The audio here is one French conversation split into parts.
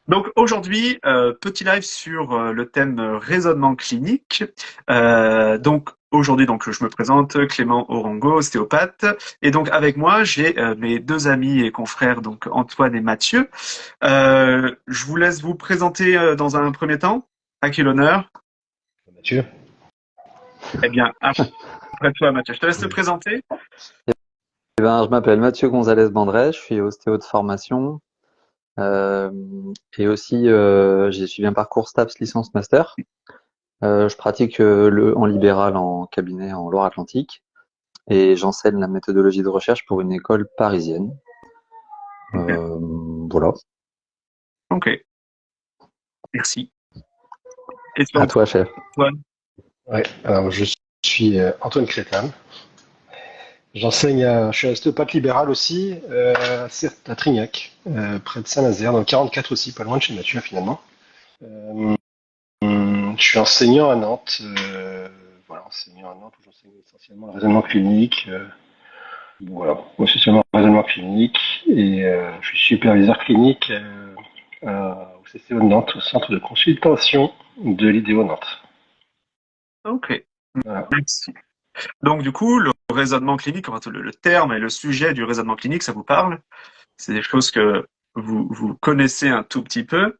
Donc aujourd'hui, petit live sur le thème raisonnement clinique. Donc aujourd'hui, donc je me présente, Clément Orongo, ostéopathe, et donc avec moi j'ai mes deux amis et confrères, donc Antoine et Mathieu. Je vous laisse vous présenter dans un premier temps. À qui l'honneur? Mathieu. Eh bien, après toi, Mathieu, je te laisse te présenter. Eh ben, je m'appelle Mathieu Gonzalez Bandré, je suis ostéo de formation euh, et aussi j'ai suivi un parcours STAPS licence master. Je pratique en libéral en cabinet en Loire-Atlantique et j'enseigne la méthodologie de recherche pour une école parisienne. Ok, Euh, voilà. ok, merci. Et toi, À toi, chef. Antoine? Ouais, alors je suis Antoine Crétin. Je suis ostéopathe libéral aussi, à Trignac, près de Saint-Nazaire, dans le 44 aussi, pas loin de chez Mathieu finalement. Euh, je suis enseignant à Nantes, voilà, enseignant à Nantes où j'enseigne essentiellement le raisonnement clinique, voilà, essentiellement le raisonnement clinique, et je suis superviseur clinique au CCO de Nantes, au centre de consultation de l'IDEO Nantes. Ok, Voilà. merci. Donc du coup, le raisonnement clinique, enfin, le terme et le sujet du raisonnement clinique, ça vous parle? C'est des choses que vous connaissez un tout petit peu.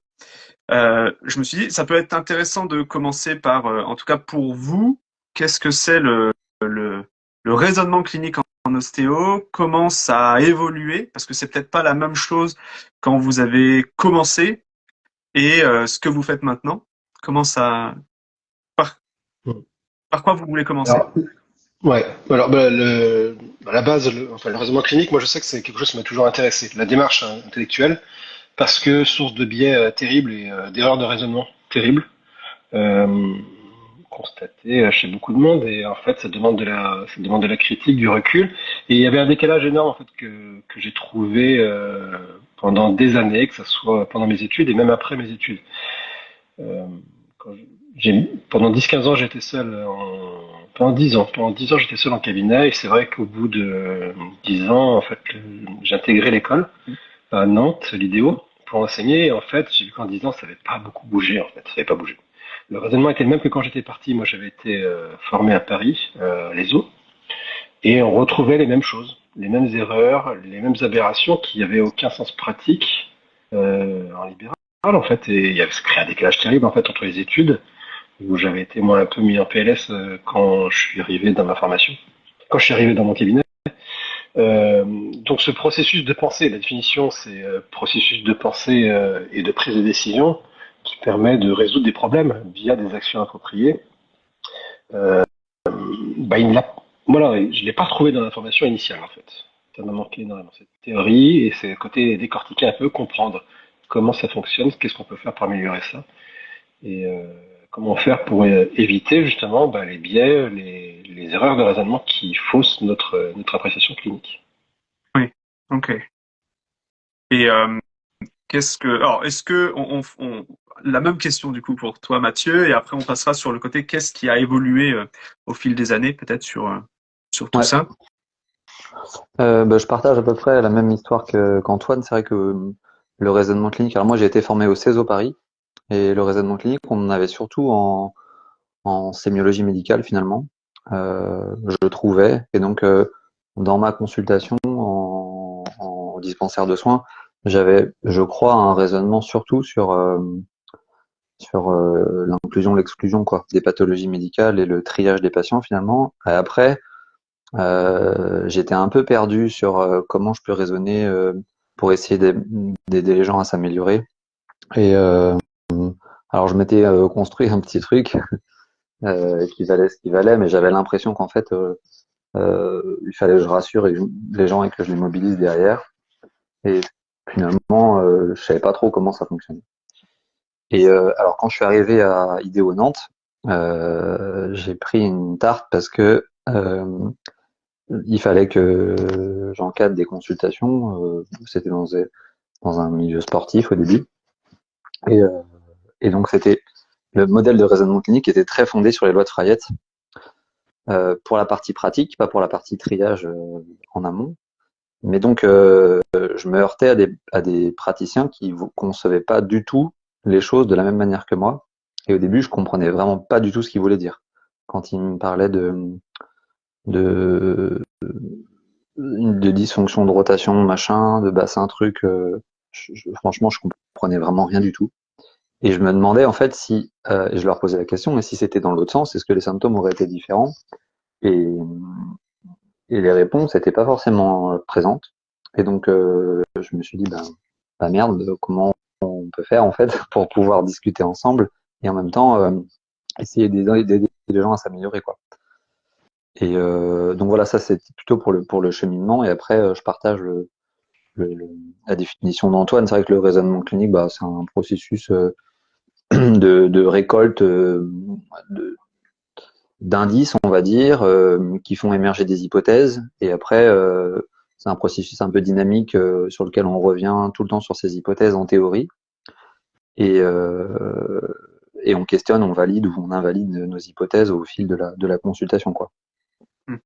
Je me suis dit, ça peut être intéressant de commencer par, en tout cas pour vous, qu'est-ce que c'est le, le raisonnement clinique en ostéo? Comment ça a évolué? Parce que c'est peut-être pas la même chose quand vous avez commencé et ce que vous faites maintenant. Comment ça, par, par quoi vous voulez commencer? Alors, ouais, alors à la base, enfin, le raisonnement clinique, moi je sais que c'est quelque chose qui m'a toujours intéressé, la démarche intellectuelle, parce que source de biais terribles et d'erreurs de raisonnement terribles, euh, constatées chez beaucoup de monde, et en fait ça demande de la critique, du recul, et il y avait un décalage énorme en fait que j'ai trouvé pendant des années, que ce soit pendant mes études et même après mes études. Euh, quand pendant 10-15 ans, j'étais seul pendant 10 ans. Pendant 10 ans, j'étais seul en cabinet et c'est vrai qu'au bout de 10 ans, en fait, j'ai intégré l'école à Nantes, l'IDEO, pour enseigner. Et en fait, j'ai vu qu'en 10 ans, ça n'avait pas beaucoup bougé, en fait. Ça n'avait pas bougé. Le raisonnement était le même que quand j'étais parti. Moi, j'avais été formé à Paris, les eaux, et on retrouvait les mêmes choses, les mêmes erreurs, les mêmes aberrations qui n'avaient aucun sens pratique en libéral, en fait. Et il y avait se créé un décalage terrible, en fait, entre les études où j'avais été moi un peu mis en PLS quand je suis arrivé dans ma formation, quand je suis arrivé dans mon cabinet. Donc ce processus de pensée, la définition, c'est processus de pensée et de prise de décision qui permet de résoudre des problèmes via des actions appropriées. Euh, bah, voilà, je l'ai pas retrouvé dans la formation initiale en fait. Ça m'a manqué énormément cette théorie et c'est le côté décortiquer un peu, comprendre comment ça fonctionne, qu'est-ce qu'on peut faire pour améliorer ça. Et comment faire pour éviter justement bah, les biais, les erreurs de raisonnement qui faussent notre appréciation clinique. Oui, ok. Et alors, est-ce que la même question du coup pour toi, Mathieu, et après on passera sur le côté qu'est-ce qui a évolué au fil des années, peut-être sur tout Ouais. ça. Bah, je partage à peu près la même histoire qu'Antoine. C'est vrai que le raisonnement clinique. Alors moi, j'ai été formé au CESO Paris et le raisonnement clinique, on en avait surtout en sémiologie médicale finalement. Je trouvais. Et donc, dans ma consultation en dispensaire de soins, j'avais, je crois, un raisonnement surtout sur l'inclusion, l'exclusion, quoi, des pathologies médicales et le triage des patients finalement. Et après, j'étais un peu perdu sur comment je peux raisonner pour essayer d'aider les gens à s'améliorer. Et alors, je m'étais construit un petit truc qui valait ce qu'il valait, mais j'avais l'impression qu'en fait, il fallait que je rassure les gens et que je les mobilise derrière. Et finalement, je savais pas trop comment ça fonctionnait. Et alors, quand je suis arrivé à IDEO Nantes, j'ai pris une tarte parce que il fallait que j'encadre des consultations. C'était dans un milieu sportif au début. Et, euh, et donc, c'était le modèle de raisonnement clinique était très fondé sur les lois de Frayette pour la partie pratique, pas pour la partie triage en amont. Mais donc, je me heurtais à des praticiens qui ne concevaient pas du tout les choses de la même manière que moi. Et au début, je comprenais vraiment pas du tout ce qu'ils voulaient dire. Quand ils me parlaient de, de dysfonction de rotation, machin, de bassin, truc, franchement, je comprenais vraiment rien du tout. Et je me demandais en fait si, et je leur posais la question, mais si c'était dans l'autre sens, est-ce que les symptômes auraient été différents? Et, et les réponses n'étaient pas forcément présentes. Et donc, je me suis dit, bah merde, comment on peut faire en fait pour pouvoir discuter ensemble et en même temps essayer d'aider les gens à s'améliorer, quoi. Et donc voilà, ça c'est plutôt pour le cheminement. Et après, je partage le- la définition d'Antoine. C'est vrai que le raisonnement clinique, bah, c'est un processus de récolte de- d'indices, on va dire, qui font émerger des hypothèses. Et après, c'est un processus un peu dynamique sur lequel on revient tout le temps sur ces hypothèses en théorie. Et, euh, et on questionne, on valide ou on invalide nos hypothèses au fil de la consultation, quoi. Hmm.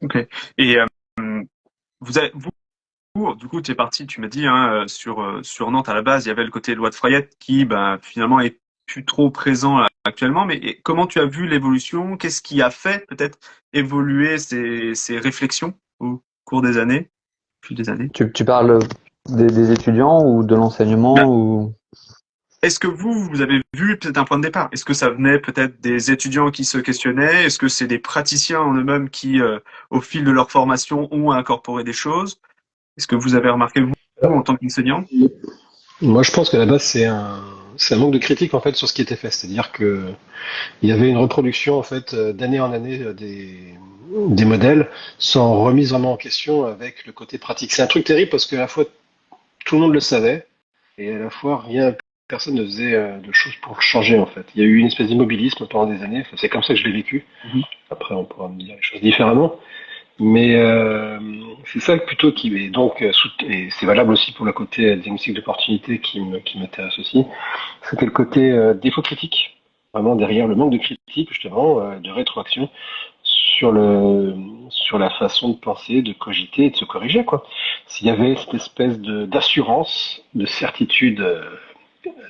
Ok. Et du coup, tu es parti, tu m'as dit, hein, sur Nantes à la base, il y avait le côté loi de Frayette qui, ben, finalement, est plus trop présent actuellement. Mais comment tu as vu l'évolution? Qu'est-ce qui a fait peut-être évoluer ces réflexions au cours des années, au fil des années? Tu parles des étudiants ou de Ben, l'enseignement ou... est-ce que vous avez vu peut-être un point de départ? Est-ce que ça venait peut-être des étudiants qui se questionnaient? Est-ce que c'est des praticiens en eux-mêmes qui, au fil de leur formation, ont incorporé des choses? Est-ce que vous avez remarqué, vous, en tant qu'enseignant? Moi, je pense qu'à la base, c'est un manque de critique en fait sur ce qui était fait. C'est-à-dire que il y avait une reproduction en fait d'année en année des modèles sans remise vraiment en question avec le côté pratique. C'est un truc terrible parce qu'à la fois tout le monde le savait et à la fois rien, personne ne faisait de choses pour le changer en fait. Il y a eu une espèce d'immobilisme pendant des années. Enfin, c'est comme ça que je l'ai vécu. Mhm. Après, on pourra me dire les choses différemment. Mais c'est ça plutôt qui est donc et c'est valable aussi pour le côté diagnostic d'opportunité qui m'intéresse aussi. C'était le côté défaut critique, vraiment derrière le manque de critique justement, de rétroaction sur la façon de penser, de cogiter et de se corriger quoi. S'il y avait cette espèce de d'assurance, de certitude,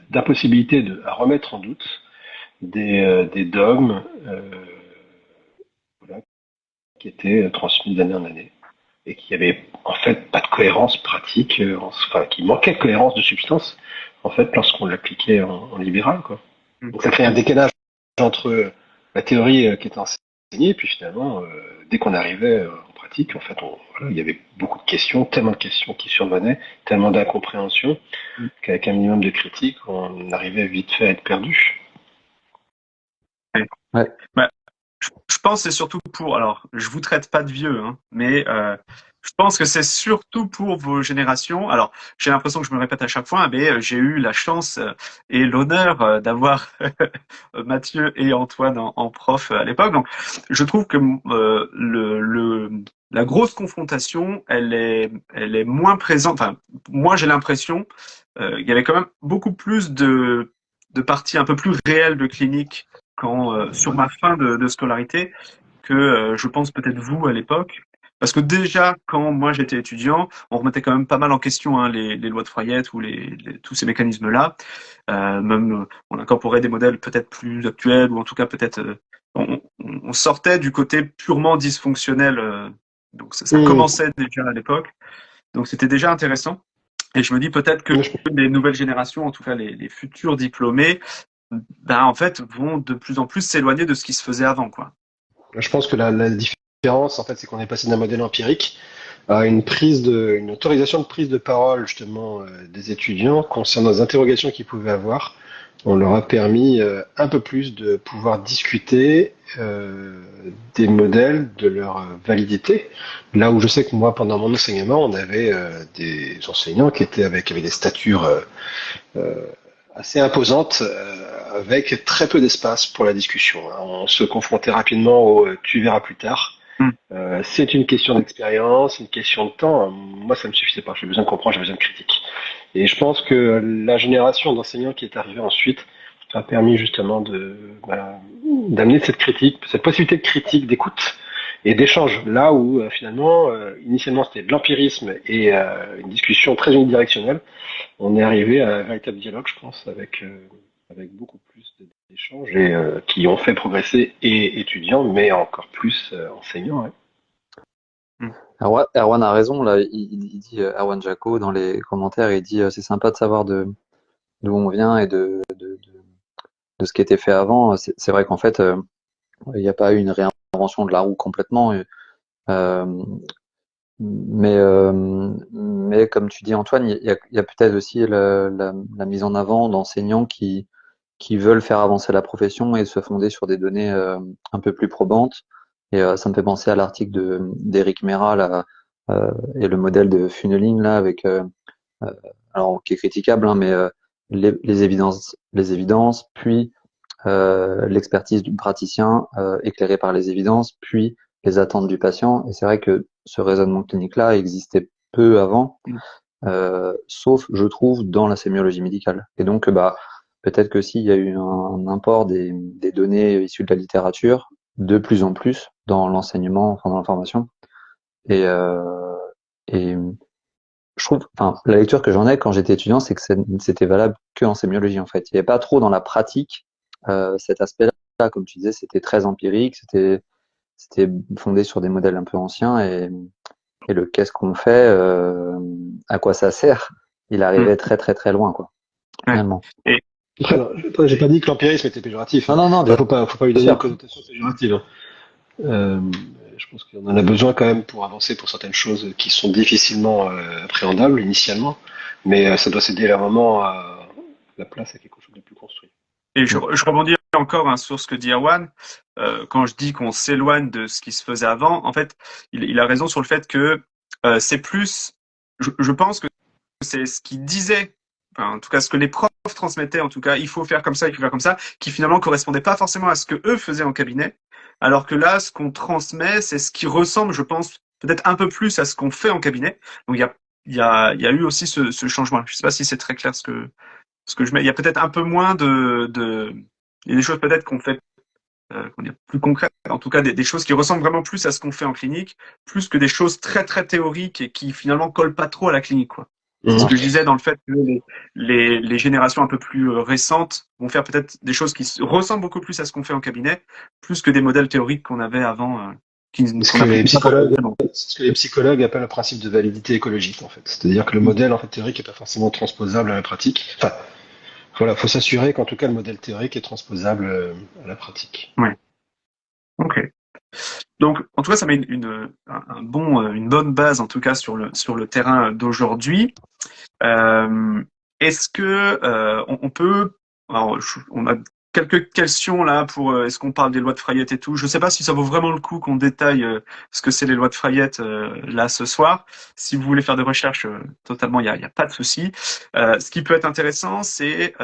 d'impossibilité à remettre en doute des dogmes voilà, qui étaient transmis d'année en année et qui avait en fait pas de cohérence pratique, enfin qui manquait de cohérence de substance en fait lorsqu'on l'appliquait en libéral quoi. Mhm. Donc ça crée un décalage entre la théorie qui était enseignée et puis finalement dès qu'on arrivait en pratique en fait voilà, il y avait beaucoup de questions, tellement de questions qui survenaient, tellement d'incompréhension qu'avec un minimum de critique on arrivait vite fait à être perdu. Ouais. Ouais. Bah, je pense que c'est surtout pour, alors je vous traite pas de vieux, hein, mais je pense que c'est surtout pour vos générations. Alors j'ai l'impression que je me répète à chaque fois, mais j'ai eu la chance et l'honneur d'avoir Mathieu et Antoine en prof à l'époque. Donc je trouve que la grosse confrontation, elle est moins présente. Enfin, moi j'ai l'impression il y avait quand même beaucoup plus de parties un peu plus réelles de clinique quand sur ma fin de scolarité que je pense peut-être vous à l'époque. Parce que déjà, quand moi j'étais étudiant, on remettait quand même pas mal en question hein, les lois de Freyet ou tous ces mécanismes-là. Même on incorporait des modèles peut-être plus actuels ou en tout cas peut-être on sortait du côté purement dysfonctionnel. Donc ça commençait déjà à l'époque. Donc c'était déjà intéressant. Et je me dis peut-être que les nouvelles générations, en tout cas les futurs diplômés, ben, en fait, vont de plus en plus s'éloigner de ce qui se faisait avant, quoi. Je pense que la différence en fait c'est qu'on est passé d'un modèle empirique à une autorisation de prise de parole justement des étudiants concernant les interrogations qu'ils pouvaient avoir. On leur a permis un peu plus de pouvoir discuter des modèles, de leur validité. Là où je sais que moi, pendant mon enseignement, on avait des enseignants qui étaient avec des statures euh, assez imposantes, avec très peu d'espace pour la discussion. On se confrontait rapidement au tu verras plus tard. Mm. C'est une question d'expérience, une question de temps. Moi, ça me suffisait pas. J'ai besoin de comprendre, j'ai besoin de critique. Et je pense que la génération d'enseignants qui est arrivée ensuite a permis justement d'amener cette critique, cette possibilité de critique, d'écoute, et d'échange. Là où finalement, initialement c'était de l'empirisme et une discussion très unidirectionnelle, on est arrivé à un véritable dialogue, je pense, avec beaucoup plus d'échanges et qui ont fait progresser et étudiants, mais encore plus enseignants. Ouais. Mm. Erwan a raison, là, il dit, Erwan Jacot, dans les commentaires, il dit c'est sympa de savoir d'où on vient et de ce qui était fait avant. C'est vrai qu'en fait, il n'y a pas eu une réinvention de la roue complètement. Euh, mais comme tu dis, Antoine, il y a peut-être aussi la mise en avant d'enseignants qui veulent faire avancer la profession et se fonder sur des données un peu plus probantes. Et ça me fait penser à l'article d'Éric Mera là, et le modèle de funneling là avec euh, alors qui est critiquable, hein, mais les évidences, puis l'expertise du praticien éclairée par les évidences, puis les attentes du patient. Et c'est vrai que ce raisonnement clinique-là existait peu avant, sauf, je trouve, dans la sémiologie médicale. Et donc, bah, peut-être que s'il y a eu un import des données issues de la littérature, de plus en plus dans l'enseignement, enfin dans la formation. Et, et je trouve, enfin, la lecture que j'en ai quand j'étais étudiant, c'est que c'était valable que en sémiologie en fait. Il n'y avait pas trop dans la pratique cet aspect-là, comme tu disais, c'était très empirique, c'était fondé sur des modèles un peu anciens et le qu'est-ce qu'on fait, à quoi ça sert, il Mm. arrivait très très très loin quoi, Ouais. finalement. Et Après, non, j'ai pas dit que l'empirisme était péjoratif. Non Hein. non non, Enfin, bien faut pas lui donner une sûr. connotation péjorative. Hein. Euh, je pense qu'on en a besoin quand même pour avancer pour certaines choses qui sont difficilement appréhendables initialement, mais ça doit céder à un moment à la place à quelque chose de plus construit. je, Mm. je rebondis encore hein, sur ce que dit Erwan. Quand je dis qu'on s'éloigne de ce qui se faisait avant, en fait, il a raison sur le fait que c'est plus. Je pense que c'est ce qu'il disait, enfin, en tout cas ce que les profs transmettaient, en tout cas, il faut faire comme ça, il faut faire comme ça, qui finalement correspondait pas forcément à ce que eux faisaient en cabinet. Alors que là, ce qu'on transmet, c'est ce qui ressemble, je pense, peut-être un peu plus à ce qu'on fait en cabinet. Donc il y a eu aussi ce changement. Je sais pas si c'est très clair ce que je mets. Il y a peut-être un peu moins il y a des choses peut-être qu'on fait comment dire, plus concrètes, en tout cas des choses qui ressemblent vraiment plus à ce qu'on fait en clinique, plus que des choses très très théoriques et qui finalement collent pas trop à la clinique, quoi. C'est ce Mhm. que je disais dans le fait que les générations un peu plus récentes vont faire peut-être des choses qui ressemblent beaucoup plus à ce qu'on fait en cabinet, plus que des modèles théoriques qu'on avait avant, C'est ce qu'on que les n'appliquait pas psychologues, forcément. c'est ce que les psychologues appellent le principe de validité écologique en fait. C'est-à-dire que le modèle en fait théorique n'est pas forcément transposable à la pratique. Enfin, voilà, faut s'assurer qu'en tout cas le modèle théorique est transposable à la pratique. Ouais. Ok. Donc, en tout cas, ça met une bonne base, en tout cas, sur le terrain d'aujourd'hui. Est-ce que on peut, alors, on a quelques questions là pour, est-ce qu'on parle des lois de Frayette et tout. Je ne sais pas si ça vaut vraiment le coup qu'on détaille ce que c'est les lois de Frayette là ce soir. Si vous voulez faire des recherches, totalement, il y a pas de souci. Ce qui peut être intéressant, c'est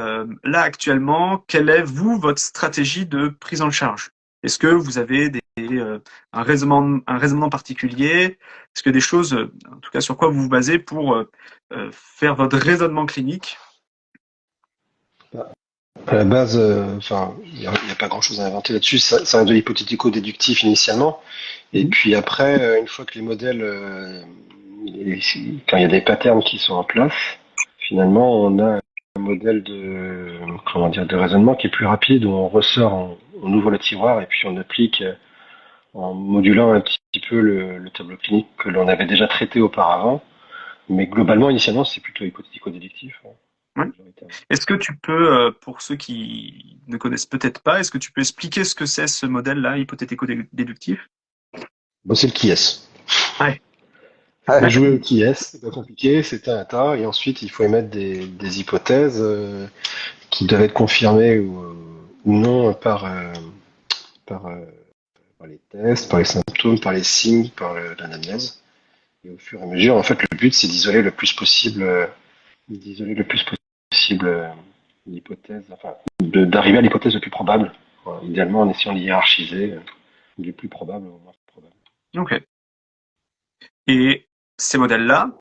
là actuellement, quelle est vous votre stratégie de prise en charge? Est-ce que vous avez un raisonnement particulier? Est-ce que des choses, en tout cas, sur quoi vous vous basez pour faire votre raisonnement clinique? À la base, enfin, il y a pas grand-chose à inventer là-dessus. Ça reste de l'hypothético-déductif initialement, et Mhm. puis après, une fois que les modèles, quand il y a des patterns qui sont en place, finalement, on a un modèle de, comment dire, de raisonnement qui est plus rapide, où on ressort, on ouvre le tiroir et puis on applique en modulant un petit peu le tableau clinique que l'on avait déjà traité auparavant. Mais globalement, initialement, c'est plutôt hypothético-déductif, hein, Ouais. majoritairement. Est-ce que tu peux, pour ceux qui ne connaissent peut-être pas, est-ce que tu peux expliquer ce que c'est ce modèle-là, hypothético-déductif? Bon, c'est le qui est. Ouais. Faut Ouais. jouer au qui est, c'est pas compliqué, c'est un tas, et ensuite il faut émettre des hypothèses qui doivent être confirmées ou non par, euh, par les tests, par les symptômes, par les signes, par l'anamnèse. Et au fur et à mesure, en fait, le but c'est d'isoler le plus possible l'hypothèse, enfin, d'arriver à l'hypothèse la plus probable. Voilà, idéalement en essayant de hiérarchiser du plus probable au moins probable. Ok. Et ces modèles-là,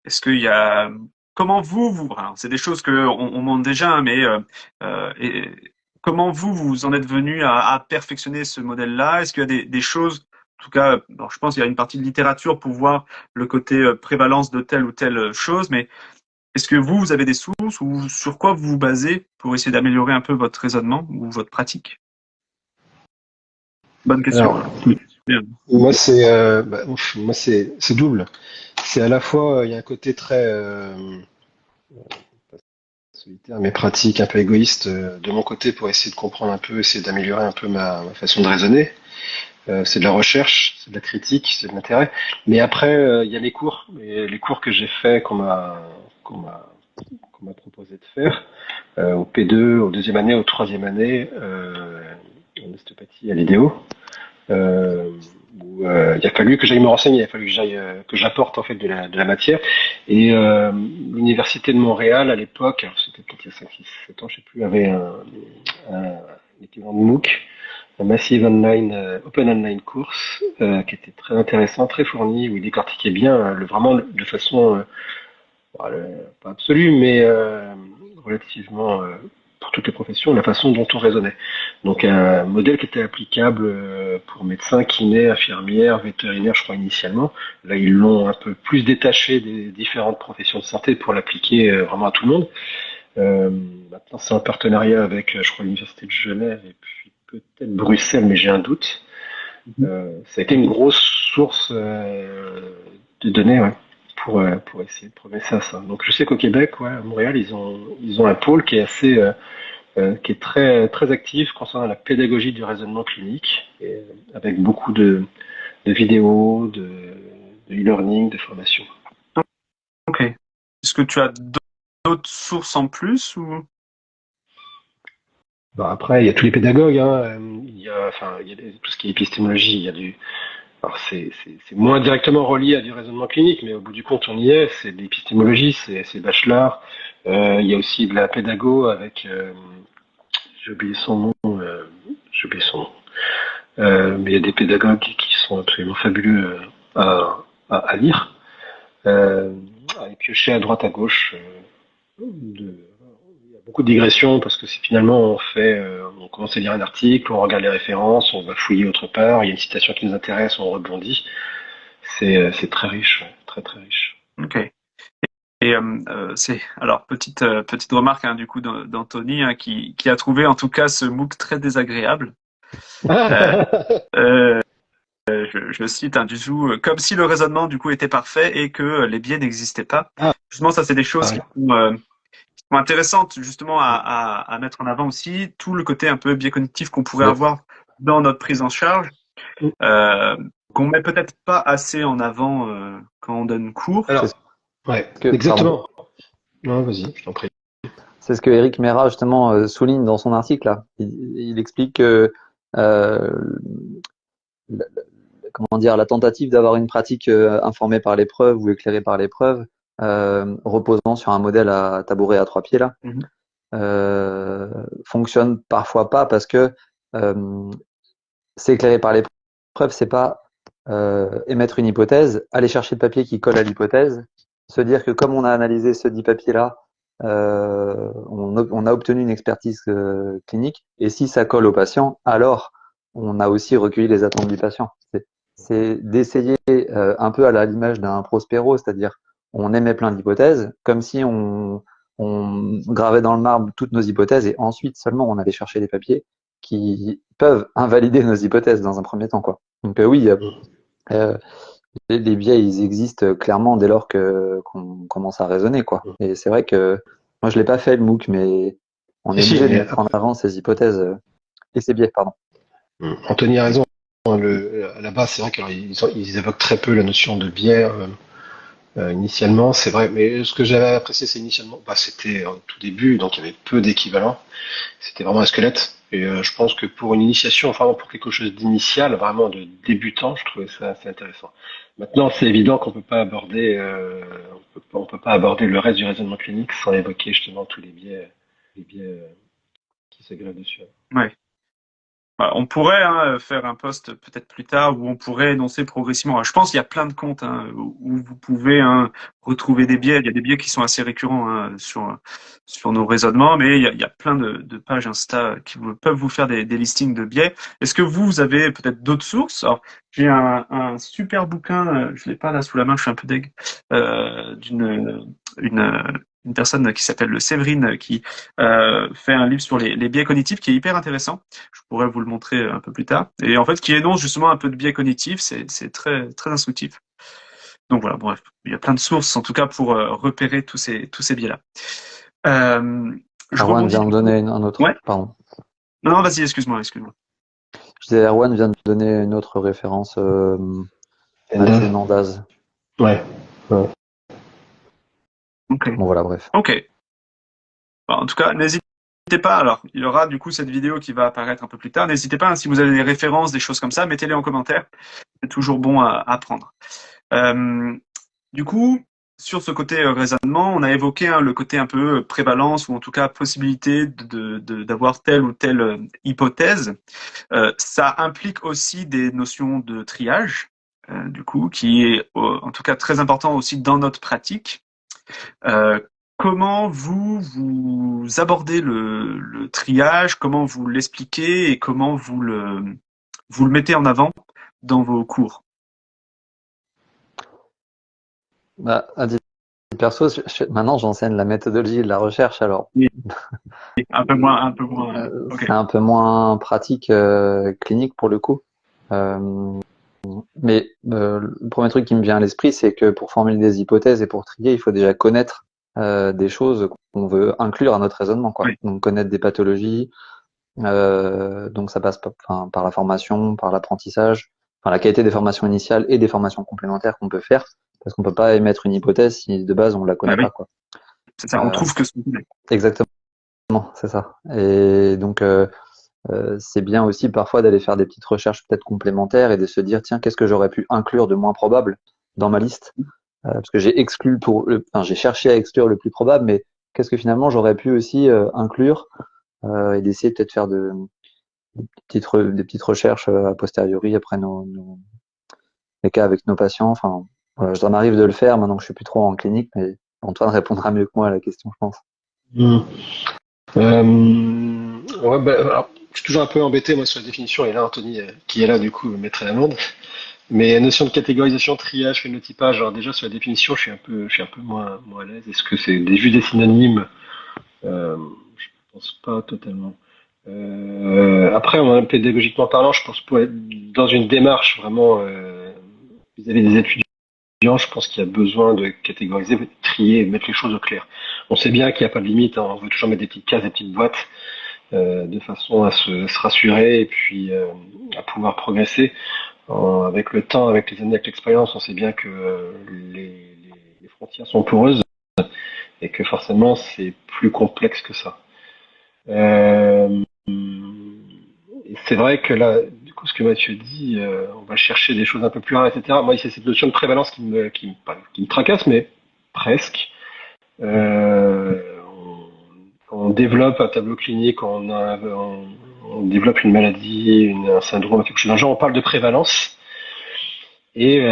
est-ce qu'il y a, comment alors, c'est des choses que on montre déjà, hein, mais comment vous en êtes venu à perfectionner ce modèle-là? Est-ce qu'il y a des choses tout cas, bon, je pense qu'il y a une partie de littérature pour voir le côté prévalence de telle ou telle chose, mais est-ce que vous avez des sources ou sur quoi vous vous basez pour essayer d'améliorer un peu votre raisonnement ou votre pratique? Bonne question. Alors, moi, c'est double. C'est à la fois, il y a un côté très pas solitaire, mais pratique, un peu égoïste de mon côté pour essayer de comprendre un peu, essayer d'améliorer un peu ma façon de raisonner. C'est de la recherche, c'est de la critique, c'est de l'intérêt. Mais après, il y a les cours, et les cours que j'ai faits, qu'on m'a qu'on m'a proposé de faire au P2, au deuxième année, au troisième année, en ostéopathie à l'IDEO. euh, Où il a fallu que j'aille me renseigner, il a fallu que j'aille que j'apporte en fait de la matière. Et l'université de Montréal à l'époque, alors c'était peut-être il y a 5, 6, 7 ans, je sais plus, avait un équivalent de MOOC, un Massive Online Open Online course, qui était très intéressant, très fourni, où il décortiquait bien vraiment de façon pas absolue, mais relativement pour toutes les professions, la façon dont on raisonnait. Donc un modèle qui était applicable pour médecins, kinés, infirmières, vétérinaires, je crois initialement. Là, ils l'ont un peu plus détaché des différentes professions de santé pour l'appliquer vraiment à tout le monde. Euh, Maintenant, c'est en partenariat avec, je crois, l'Université de Genève et puis peut-être Bruxelles, mais j'ai un doute. Ça a été une grosse source de données, ouais, pour essayer de progresser à ça. Donc je sais qu'au Québec, ouais, à Montréal, ils ont un pôle qui est assez qui est très actif concernant la pédagogie du raisonnement clinique, et, avec beaucoup de vidéos, de e-learning, de formation. Ok. Est-ce que tu as d'autres sources en plus ou? Bon, après, il y a tous les pédagogues, hein, il y a tout ce qui est épistémologie, il y a alors c'est moins directement relié à du raisonnement clinique, mais au bout du compte, on y est. C'est de l'épistémologie, c'est bachelor. Il y a aussi de la pédago avec, j'ai oublié son nom, j'ai oublié son nom. Mais il y a des pédagogues qui sont absolument fabuleux à lire, euh, à les piocher à droite à gauche. Il y a beaucoup de digressions parce que c'est finalement on commence à lire un article, on regarde les références, on va fouiller autre part, il y a une citation qui nous intéresse, on rebondit. C'est très riche, ouais, très très riche. Ok. Et c'est alors petite remarque hein, du coup d'Anthony hein, qui a trouvé en tout cas ce MOOC très désagréable. Euh, euh, je cite hein, du coup comme si le raisonnement du coup était parfait et que les biais n'existaient pas. Ah, Justement, ça c'est des choses ouais. qui sont intéressantes justement à mettre en avant aussi tout le côté un peu biais cognitif qu'on pourrait Ouais. avoir dans notre prise en charge, euh, qu'on met peut-être pas assez en avant quand on donne cours. C'est ce Alors, ouais, pardon. exactement. Non, vas-y, je t'en prie. C'est ce que Eric Mera justement souligne dans son article là. Il explique que euh, la- comment dire, la tentative d'avoir une pratique informée par l'épreuve ou éclairée par l'épreuve, reposant sur un modèle à tabouret à trois pieds là, Mhm. fonctionne parfois pas parce que euh, c'est éclairé par l'épreuve, c'est pas émettre une hypothèse, aller chercher le papier qui colle à l'hypothèse, se dire que comme on a analysé ce dit papier-là, on a obtenu une expertise clinique, et si ça colle au patient, alors on a aussi recueilli les attentes du patient. C'est d'essayer un peu à l'image d'un Prospero, c'est-à-dire on émet plein d'hypothèses, comme si on gravait dans le marbre toutes nos hypothèses et ensuite seulement on allait chercher les papiers qui peuvent invalider nos hypothèses dans un premier temps, quoi. Donc oui, euh, les biais, ils existent clairement dès lors que qu'on commence à raisonner, quoi. Et c'est vrai que moi, je l'ai pas fait le MOOC, mais on Si, est si, obligé de mais mettre en avant ces hypothèses et ces biais, pardon. Anthony a raison. Hein, à la base, c'est vrai qu'ils évoquent très peu la notion de biais initialement, c'est vrai. Mais ce que j'avais apprécié, c'est initialement, c'était au tout début, donc il y avait peu d'équivalents. C'était vraiment un squelette. Et je pense que pour une initiation, enfin pour quelque chose d'initial, vraiment de débutant, je trouvais ça assez intéressant. Maintenant, c'est évident qu'on peut pas aborder, on peut pas aborder le reste du raisonnement clinique sans évoquer justement tous les biais qui se greffent dessus. Ouais. On pourrait faire un post peut-être plus tard où on pourrait énoncer progressivement. Alors, je pense qu'il y a plein de comptes où vous pouvez retrouver des biais. Il y a des biais qui sont assez récurrents sur nos raisonnements, mais il y a plein de pages Insta qui peuvent vous faire des listings de biais. Est-ce que vous avez peut-être d'autres sources? Alors, j'ai un super bouquin, je l'ai pas là sous la main, je suis un peu deg, une personne qui s'appelle le Séverine qui fait un livre sur les biais cognitifs qui est hyper intéressant. Je pourrais vous le montrer un peu plus tard. Et en fait, qui énonce justement un peu de biais cognitifs, c'est très, très instructif. Donc voilà, bref, il y a plein de sources, en tout cas, pour repérer tous ces biais-là. Je Erwan rebondis vient de du coup. donner un autre. Ouais. Pardon. Non, vas-y, excuse-moi. Je disais, Erwan vient de donner une autre référence, c'est Nandaz. Ouais. Ok. Bon, voilà, bref. Ok. Bon, en tout cas, n'hésitez pas. Alors, il y aura du coup cette vidéo qui va apparaître un peu plus tard. N'hésitez pas, si vous avez des références, des choses comme ça, mettez-les en commentaire. C'est toujours bon à prendre. Du coup, sur ce côté raisonnement, on a évoqué le côté un peu prévalence ou en tout cas possibilité d'avoir telle ou telle hypothèse. Ça implique aussi des notions de triage, du coup, qui est en tout cas très important aussi dans notre pratique. Comment vous abordez le triage, comment vous l'expliquez et comment vous le mettez en avant dans vos cours? Bah, à titre perso, maintenant j'enseigne la méthodologie de la recherche, alors Oui, un peu moins. Ok. c'est un peu moins pratique clinique pour le coup. Mais le premier truc qui me vient à l'esprit, c'est que pour formuler des hypothèses et pour trier, il faut déjà connaître des choses qu'on veut inclure à notre raisonnement, quoi. Oui. Donc connaître des pathologies, donc ça passe par la formation, par l'apprentissage, la qualité des formations initiales et des formations complémentaires qu'on peut faire, parce qu'on peut pas émettre une hypothèse si de base on la connaît Oui, pas, quoi. c'est ça. On trouve que ce qu'on connaît. Exactement, c'est ça. Et donc c'est bien aussi parfois d'aller faire des petites recherches peut-être complémentaires et de se dire tiens, qu'est-ce que j'aurais pu inclure de moins probable dans ma liste, parce que j'ai cherché à exclure le plus probable, mais qu'est-ce que finalement j'aurais pu aussi inclure, et d'essayer peut-être faire des petites recherches a posteriori après les cas avec nos patients. Enfin, voilà, ça m'arrive de le faire maintenant que je suis plus trop en clinique, mais Antoine répondra mieux que moi à la question, je pense. Ouais, alors, je suis toujours un peu embêté moi sur la définition et là Anthony qui est là du coup me mettrait l'amende. Mais la notion de catégorisation, triage, phénotypage, alors déjà sur la définition je suis un peu moins à l'aise. Est-ce que c'est juste des synonymes? Je pense pas totalement. Après, pédagogiquement parlant, je pense pour être dans une démarche vraiment vis-à-vis des étudiants, je pense qu'il y a besoin de catégoriser, de trier et de mettre les choses au clair. On sait bien qu'il n'y a pas de limite, hein, on veut toujours mettre des petites cases, des petites boîtes, de façon à se rassurer et puis à pouvoir progresser. Avec le temps, avec les années, avec l'expérience, on sait bien que les frontières sont poreuses et que forcément c'est plus complexe que ça. Et c'est vrai que là, du coup, ce que Mathieu dit, on va chercher des choses un peu plus rares, etc. Moi, c'est cette notion de prévalence qui me tracasse, mais presque. Euh, on développe un tableau clinique, on développe une maladie, un syndrome, quelque chose d'un genre, on parle de prévalence. Et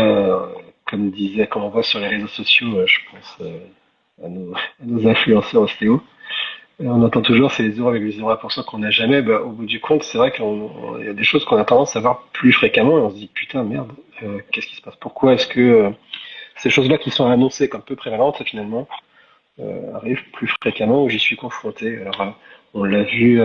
comme on voit sur les réseaux sociaux, je pense à nos influenceurs ostéo, on entend toujours c'est les 0,01% qu'on n'a jamais. Bah, au bout du compte, c'est vrai qu'il y a des choses qu'on a tendance à voir plus fréquemment et on se dit putain merde, qu'est-ce qui se passe? Pourquoi est-ce que ces choses-là qui sont annoncées comme peu prévalentes finalement arrivent plus fréquemment où j'y suis confronté? Alors on l'a vu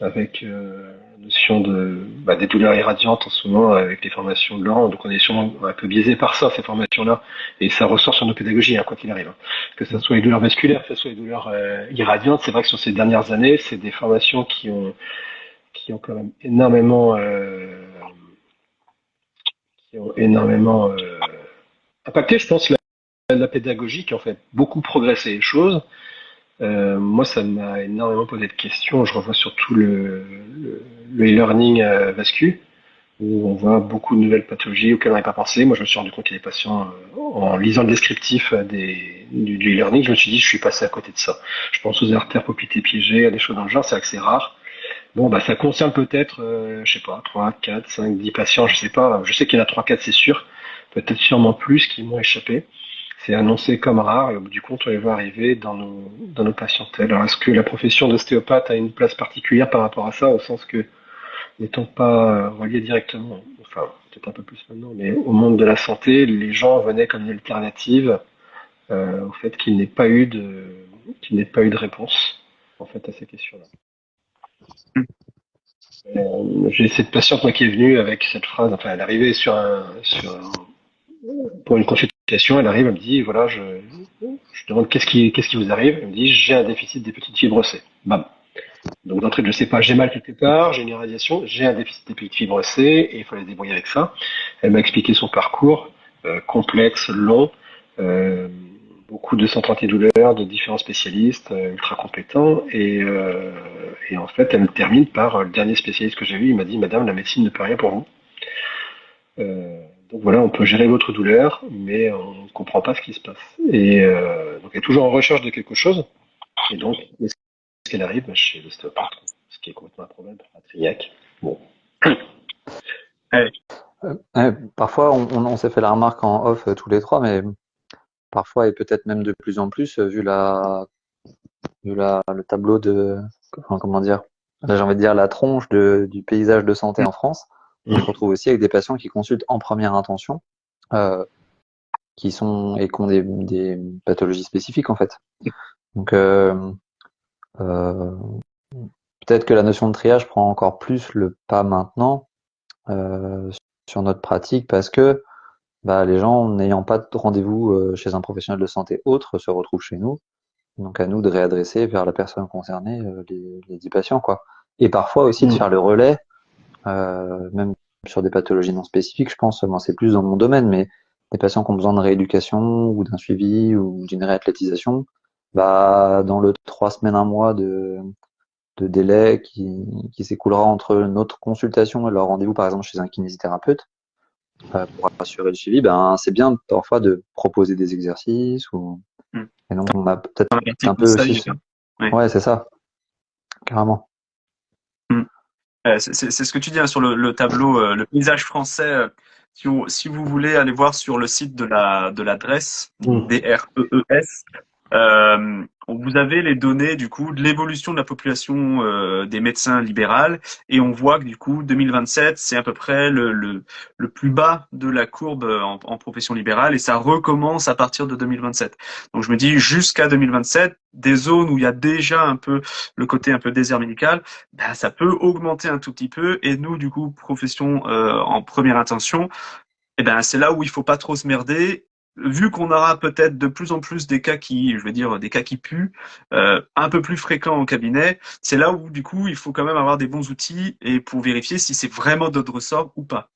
avec la notion des douleurs irradiantes en ce moment avec les formations de Laurent. Donc on est sûrement un peu biaisé par ça, ces formations-là. Et ça ressort sur nos pédagogies, hein, quoi qu'il arrive. Hein. Que ce soit les douleurs vasculaires, que ce soit les douleurs irradiantes, c'est vrai que sur ces dernières années, c'est des formations qui ont quand même énormément impacté, je pense, la pédagogie, qui en fait beaucoup progressé les choses. Moi, ça m'a énormément posé de questions. Je revois surtout le e-learning vascu, où on voit beaucoup de nouvelles pathologies auxquelles on n'avait pas pensé. Moi, je me suis rendu compte qu'il y a des patients, en lisant le descriptif du e-learning, je me suis dit, je suis passé à côté de ça. Je pense aux artères poplitées piégées, à des choses dans le genre, c'est assez rare. Bon, bah, ça concerne peut-être, je sais pas, 3, 4, 5, 10 patients, je sais pas. Je sais qu'il y en a 3, 4, c'est sûr. Peut-être sûrement plus qui m'ont échappé. C'est annoncé comme rare et au bout du compte, on les voit arriver dans nos patientèles. Alors, est-ce que la profession d'ostéopathe a une place particulière par rapport à ça, au sens que, n'étant pas relié directement, enfin, peut-être un peu plus maintenant, mais au monde de la santé, les gens venaient comme une alternative au fait qu'il n'ait pas eu de réponse, en fait, à ces questions-là. J'ai cette patiente moi qui est venue avec cette phrase. Enfin, elle arrivait pour une consultation. Elle arrive, elle me dit voilà, je demande qu'est-ce qui vous arrive. Elle me dit j'ai un déficit des petites fibres C. Bam. Donc d'entrée, je sais pas, j'ai mal quelque part, j'ai une irradiation, j'ai un déficit des petites fibres C et il fallait se débrouiller avec ça. Elle m'a expliqué son parcours complexe, long. euh, Beaucoup de centres antidouleurs, de différents spécialistes ultra compétents. Et en fait, elle me termine par le dernier spécialiste que j'ai vu. Il m'a dit, Madame, la médecine ne peut rien pour vous. Donc voilà, on peut gérer votre douleur, mais on ne comprend pas ce qui se passe. Donc elle est toujours en recherche de quelque chose. Et donc, est-ce qu'elle arrive chez l'ostéopathe, ce qui est complètement improbable à Triac. Bon. Ouais. Parfois, on s'est fait la remarque en off tous les trois, mais parfois et peut-être même de plus en plus, le tableau enfin, comment dire, là j'ai envie de dire la tronche du paysage de santé en France, on se retrouve aussi avec des patients qui consultent en première intention, euh, qui ont des pathologies spécifiques en fait. Donc euh, peut-être que la notion de triage prend encore plus le pas maintenant euh, sur notre pratique parce que les gens n'ayant pas de rendez-vous chez un professionnel de santé autre se retrouvent chez nous. Donc à nous de réadresser vers la personne concernée les 10 patients, quoi. Et parfois aussi de faire le relais, même sur des pathologies non spécifiques, je pense, moi c'est plus dans mon domaine, mais des patients qui ont besoin de rééducation ou d'un suivi ou d'une réathlétisation, dans le 3 semaines, un mois de délai qui s'écoulera entre notre consultation et leur rendez-vous, par exemple, chez un kinésithérapeute, pour assurer le suivi, c'est bien parfois de proposer des exercices Mm. et donc on a peut-être Dans la partie un peu aussi conseil. Ouais. ouais, c'est ça, carrément. Mm. C'est ce que tu dis hein, sur le tableau, le paysage français. Si vous voulez aller voir sur le site de l'adresse, DREES, vous avez les données du coup de l'évolution de la population des médecins libérales et on voit que du coup 2027 c'est à peu près le plus bas de la courbe en profession libérale et ça recommence à partir de 2027. Donc je me dis jusqu'à 2027 des zones où il y a déjà un peu le côté un peu désert médical, ça peut augmenter un tout petit peu et nous du coup profession en première intention, c'est là où il faut pas trop se merder. Vu qu'on aura peut-être de plus en plus des cas qui, je veux dire, des cas qui puent, un peu plus fréquents au cabinet, c'est là où du coup il faut quand même avoir des bons outils et pour vérifier si c'est vraiment d'autres ressort ou pas.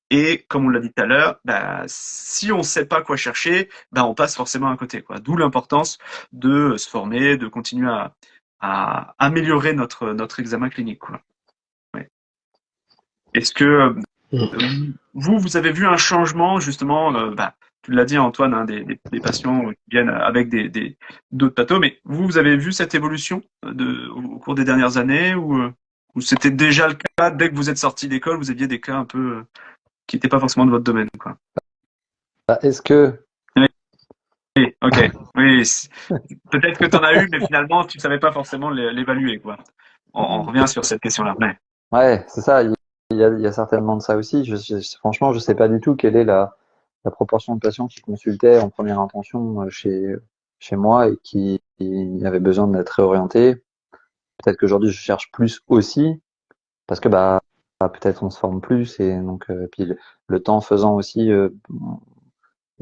Et comme on l'a dit tout à l'heure, si on ne sait pas quoi chercher, on passe forcément à côté, quoi. D'où l'importance de se former, de continuer à améliorer notre examen clinique, quoi. Ouais. Est-ce que vous avez vu un changement justement, tu l'as dit Antoine, hein, des patients qui viennent avec d'autres pathos, mais vous avez vu cette évolution au cours des dernières années ou c'était déjà le cas dès que vous êtes sorti d'école, vous aviez des cas un peu qui n'étaient pas forcément de votre domaine, quoi. Est-ce que Oui, ok, oui, peut-être que tu en as eu, mais finalement tu ne savais pas forcément l'évaluer, quoi. On revient sur cette question-là. Ouais. ouais, c'est ça, il y a certainement de ça aussi. Franchement, je sais pas du tout quelle est la proportion de patients qui consultaient en première intention chez moi et qui avaient besoin d'être réorientés. Peut-être qu'aujourd'hui je cherche plus aussi parce que peut-être on se forme plus et donc puis le temps faisant aussi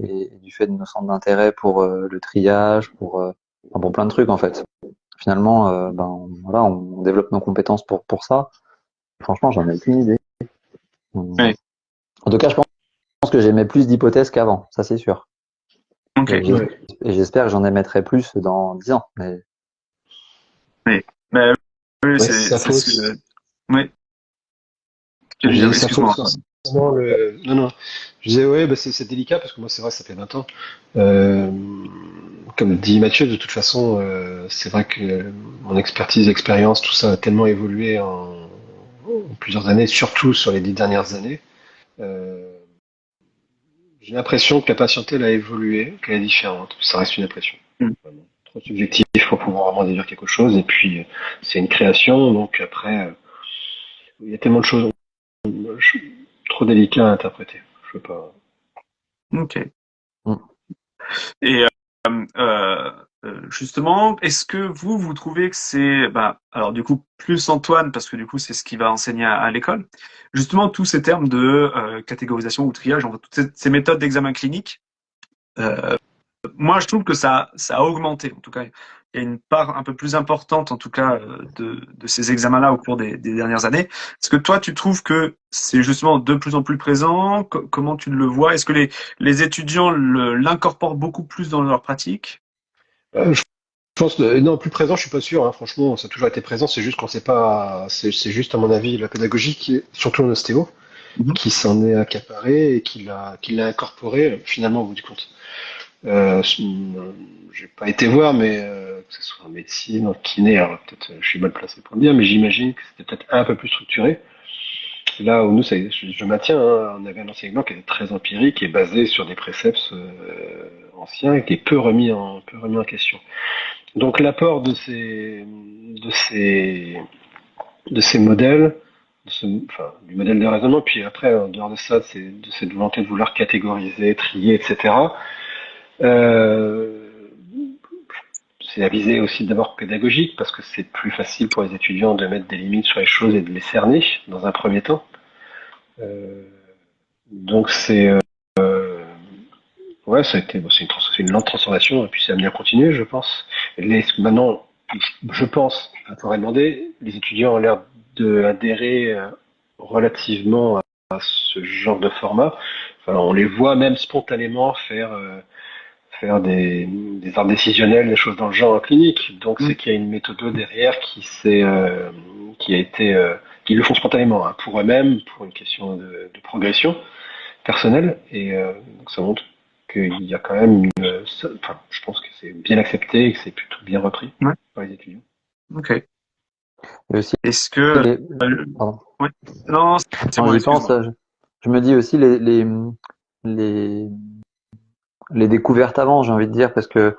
et du fait de nos centres d'intérêt pour le triage, enfin, pour plein de trucs en fait. Finalement, voilà, on développe nos compétences pour ça. Franchement, j'en ai aucune idée. Ouais. En tout cas, je pense que j'émets plus d'hypothèses qu'avant, ça c'est sûr. Ok. Et j'espère que j'en émettrai plus dans 10 ans. Mais Oui. Mais, oui, Ouais, c'est ça ce fausse. que. Oui. J'ai dit ça Excuse-moi. fausse forcément le. Non, non. Je disais, ouais, c'est délicat parce que moi, c'est vrai, ça fait 20 ans. Euh, Comme dit Mathieu, de toute façon, c'est vrai que mon expertise, expérience, tout ça a tellement évolué en plusieurs années, surtout sur les 10 dernières années. Euh, j'ai l'impression que la patientèle a évolué, qu'elle est différente. Ça reste une impression. Mm. Vraiment. Trop subjectif pour pouvoir vraiment déduire quelque chose. Et puis, c'est une création, donc après, il y a tellement de choses trop délicates à interpréter. Je veux pas. Ok. Mm. Et justement, est-ce que vous trouvez que c'est, bah, alors du coup plus Antoine parce que du coup c'est ce qu'il va enseigner à l'école. Justement, tous ces termes de catégorisation ou triage, enfin, toutes ces méthodes d'examen clinique. Moi, je trouve que ça a augmenté. En tout cas, il y a une part un peu plus importante, en tout cas, de ces examens-là au cours des dernières années. Est-ce que toi, tu trouves que c'est justement de plus en plus présent? Comment tu le vois? Est-ce que les étudiants l'incorporent beaucoup plus dans leur pratique? Je pense non, plus présent, je suis pas sûr, hein. Franchement, ça a toujours été présent. C'est juste qu'on sait pas. C'est juste à mon avis la pédagogie qui est surtout en ostéo Mhm. qui s'en est accaparé et qui l'a incorporé finalement au bout du compte. J'ai pas été voir, mais que ce soit en médecine, en kiné, alors peut-être je suis mal placé pour le dire, mais j'imagine que c'était peut-être un peu plus structuré. Là où nous, je maintiens, hein, on avait un enseignement qui était très empirique et basé sur des préceptes anciens et qui est peu remis en question. Donc l'apport de ces modèles, enfin, du modèle de raisonnement, puis après, en dehors de ça, de cette volonté de vouloir catégoriser, trier, etc. Euh, c'est à visée aussi d'abord pédagogique, parce que c'est plus facile pour les étudiants de mettre des limites sur les choses et de les cerner dans un premier temps. Euh, donc ouais, ça a été, bon, c'est une lente transformation, et puis c'est amené à continuer, je pense. Maintenant, je pense, on pourrait demander, les étudiants ont l'air d'adhérer relativement à ce genre de format. Enfin, on les voit même spontanément faire des arts décisionnels, des choses dans le genre en clinique. Donc Mm. c'est qu'il y a une méthode derrière qui a été, qui le font spontanément, hein, pour eux-mêmes, pour une question de progression personnelle. Et donc ça montre qu'il y a quand même enfin, je pense que c'est bien accepté et que c'est plutôt bien repris Ouais. par les étudiants. Ok. Et aussi, Est-ce que, les... euh, Pardon. ouais. Non, c'est Quand moi, j'y pense, excuse-moi. je me dis aussi les, les découvertes avant, j'ai envie de dire, parce que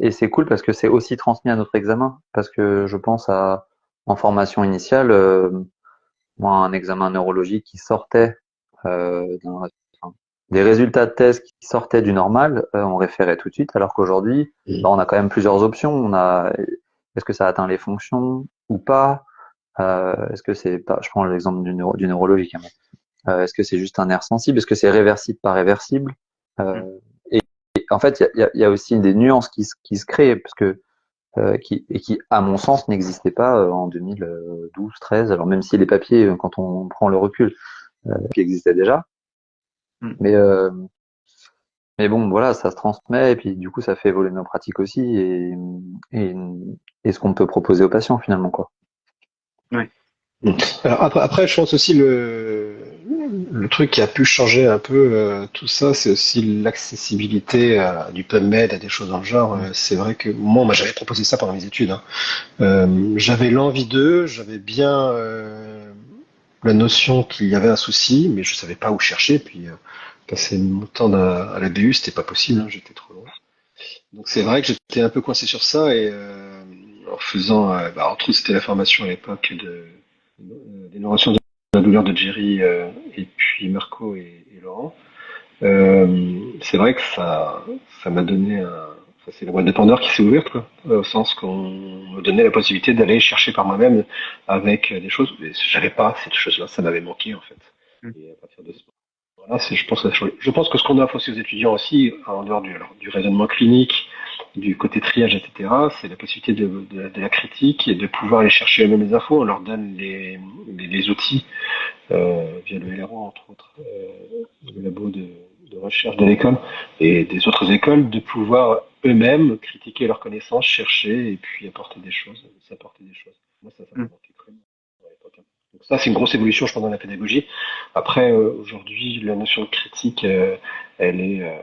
et c'est cool parce que c'est aussi transmis à notre examen, parce que je pense à en formation initiale, moi un examen neurologique qui sortait enfin, des résultats de tests qui sortaient du normal, on référait tout de suite, alors qu'aujourd'hui, bah, on a quand même plusieurs options. On a est-ce que ça atteint les fonctions ou pas? Est-ce que c'est pas, je prends l'exemple du neurologique, hein, est-ce que c'est juste un nerf sensible? Est-ce que c'est réversible par réversible? Mm. Et en fait, il y a aussi des nuances qui se créent, parce que qui, à mon sens, n'existaient pas en 2012-13. Alors même si les papiers, quand on prend le recul, qui existaient déjà, Mm. mais bon, voilà, ça se transmet et puis du coup, ça fait évoluer nos pratiques aussi et, et ce qu'on peut proposer aux patients finalement, quoi. Ouais. Alors après, je pense aussi le truc qui a pu changer un peu tout ça, c'est aussi l'accessibilité du PubMed, à des choses dans le genre. C'est vrai que moi, on m'a jamais proposé ça pendant mes études, hein. J'avais l'envie d'eux, j'avais bien la notion qu'il y avait un souci, mais je savais pas où chercher. Puis passer mon temps à la BU, c'était pas possible, hein, j'étais trop loin. Donc c'est vrai que j'étais un peu coincé sur ça et en faisant, entre autres, c'était la formation à l'époque des neurosciences de la douleur de Jerry et puis Marco et Laurent. C'est vrai que ça m'a donné c'est la boîte de Pandore qui s'est ouverte, quoi, au sens qu'on me donnait la possibilité d'aller chercher par moi-même avec des choses. Mais j'avais pas cette chose-là, ça m'avait manqué en fait. Mm. Et à partir de ce moment-là, je pense que ce qu'on offre aussi aux étudiants aussi, en dehors du raisonnement clinique, du côté triage, etc., c'est la possibilité de la critique et de pouvoir aller chercher eux-mêmes les infos. On leur donne les outils via le LRO, entre autres, le labo de recherche de l'école et des autres écoles, de pouvoir eux-mêmes critiquer leurs connaissances, chercher et puis apporter des choses, s'apporter des choses. Moi, ça m'a Mm. manqué cruellement à l'époque, hein. Donc ça, c'est une grosse évolution, je pense, dans la pédagogie. Après, aujourd'hui, la notion de critique, elle est, euh,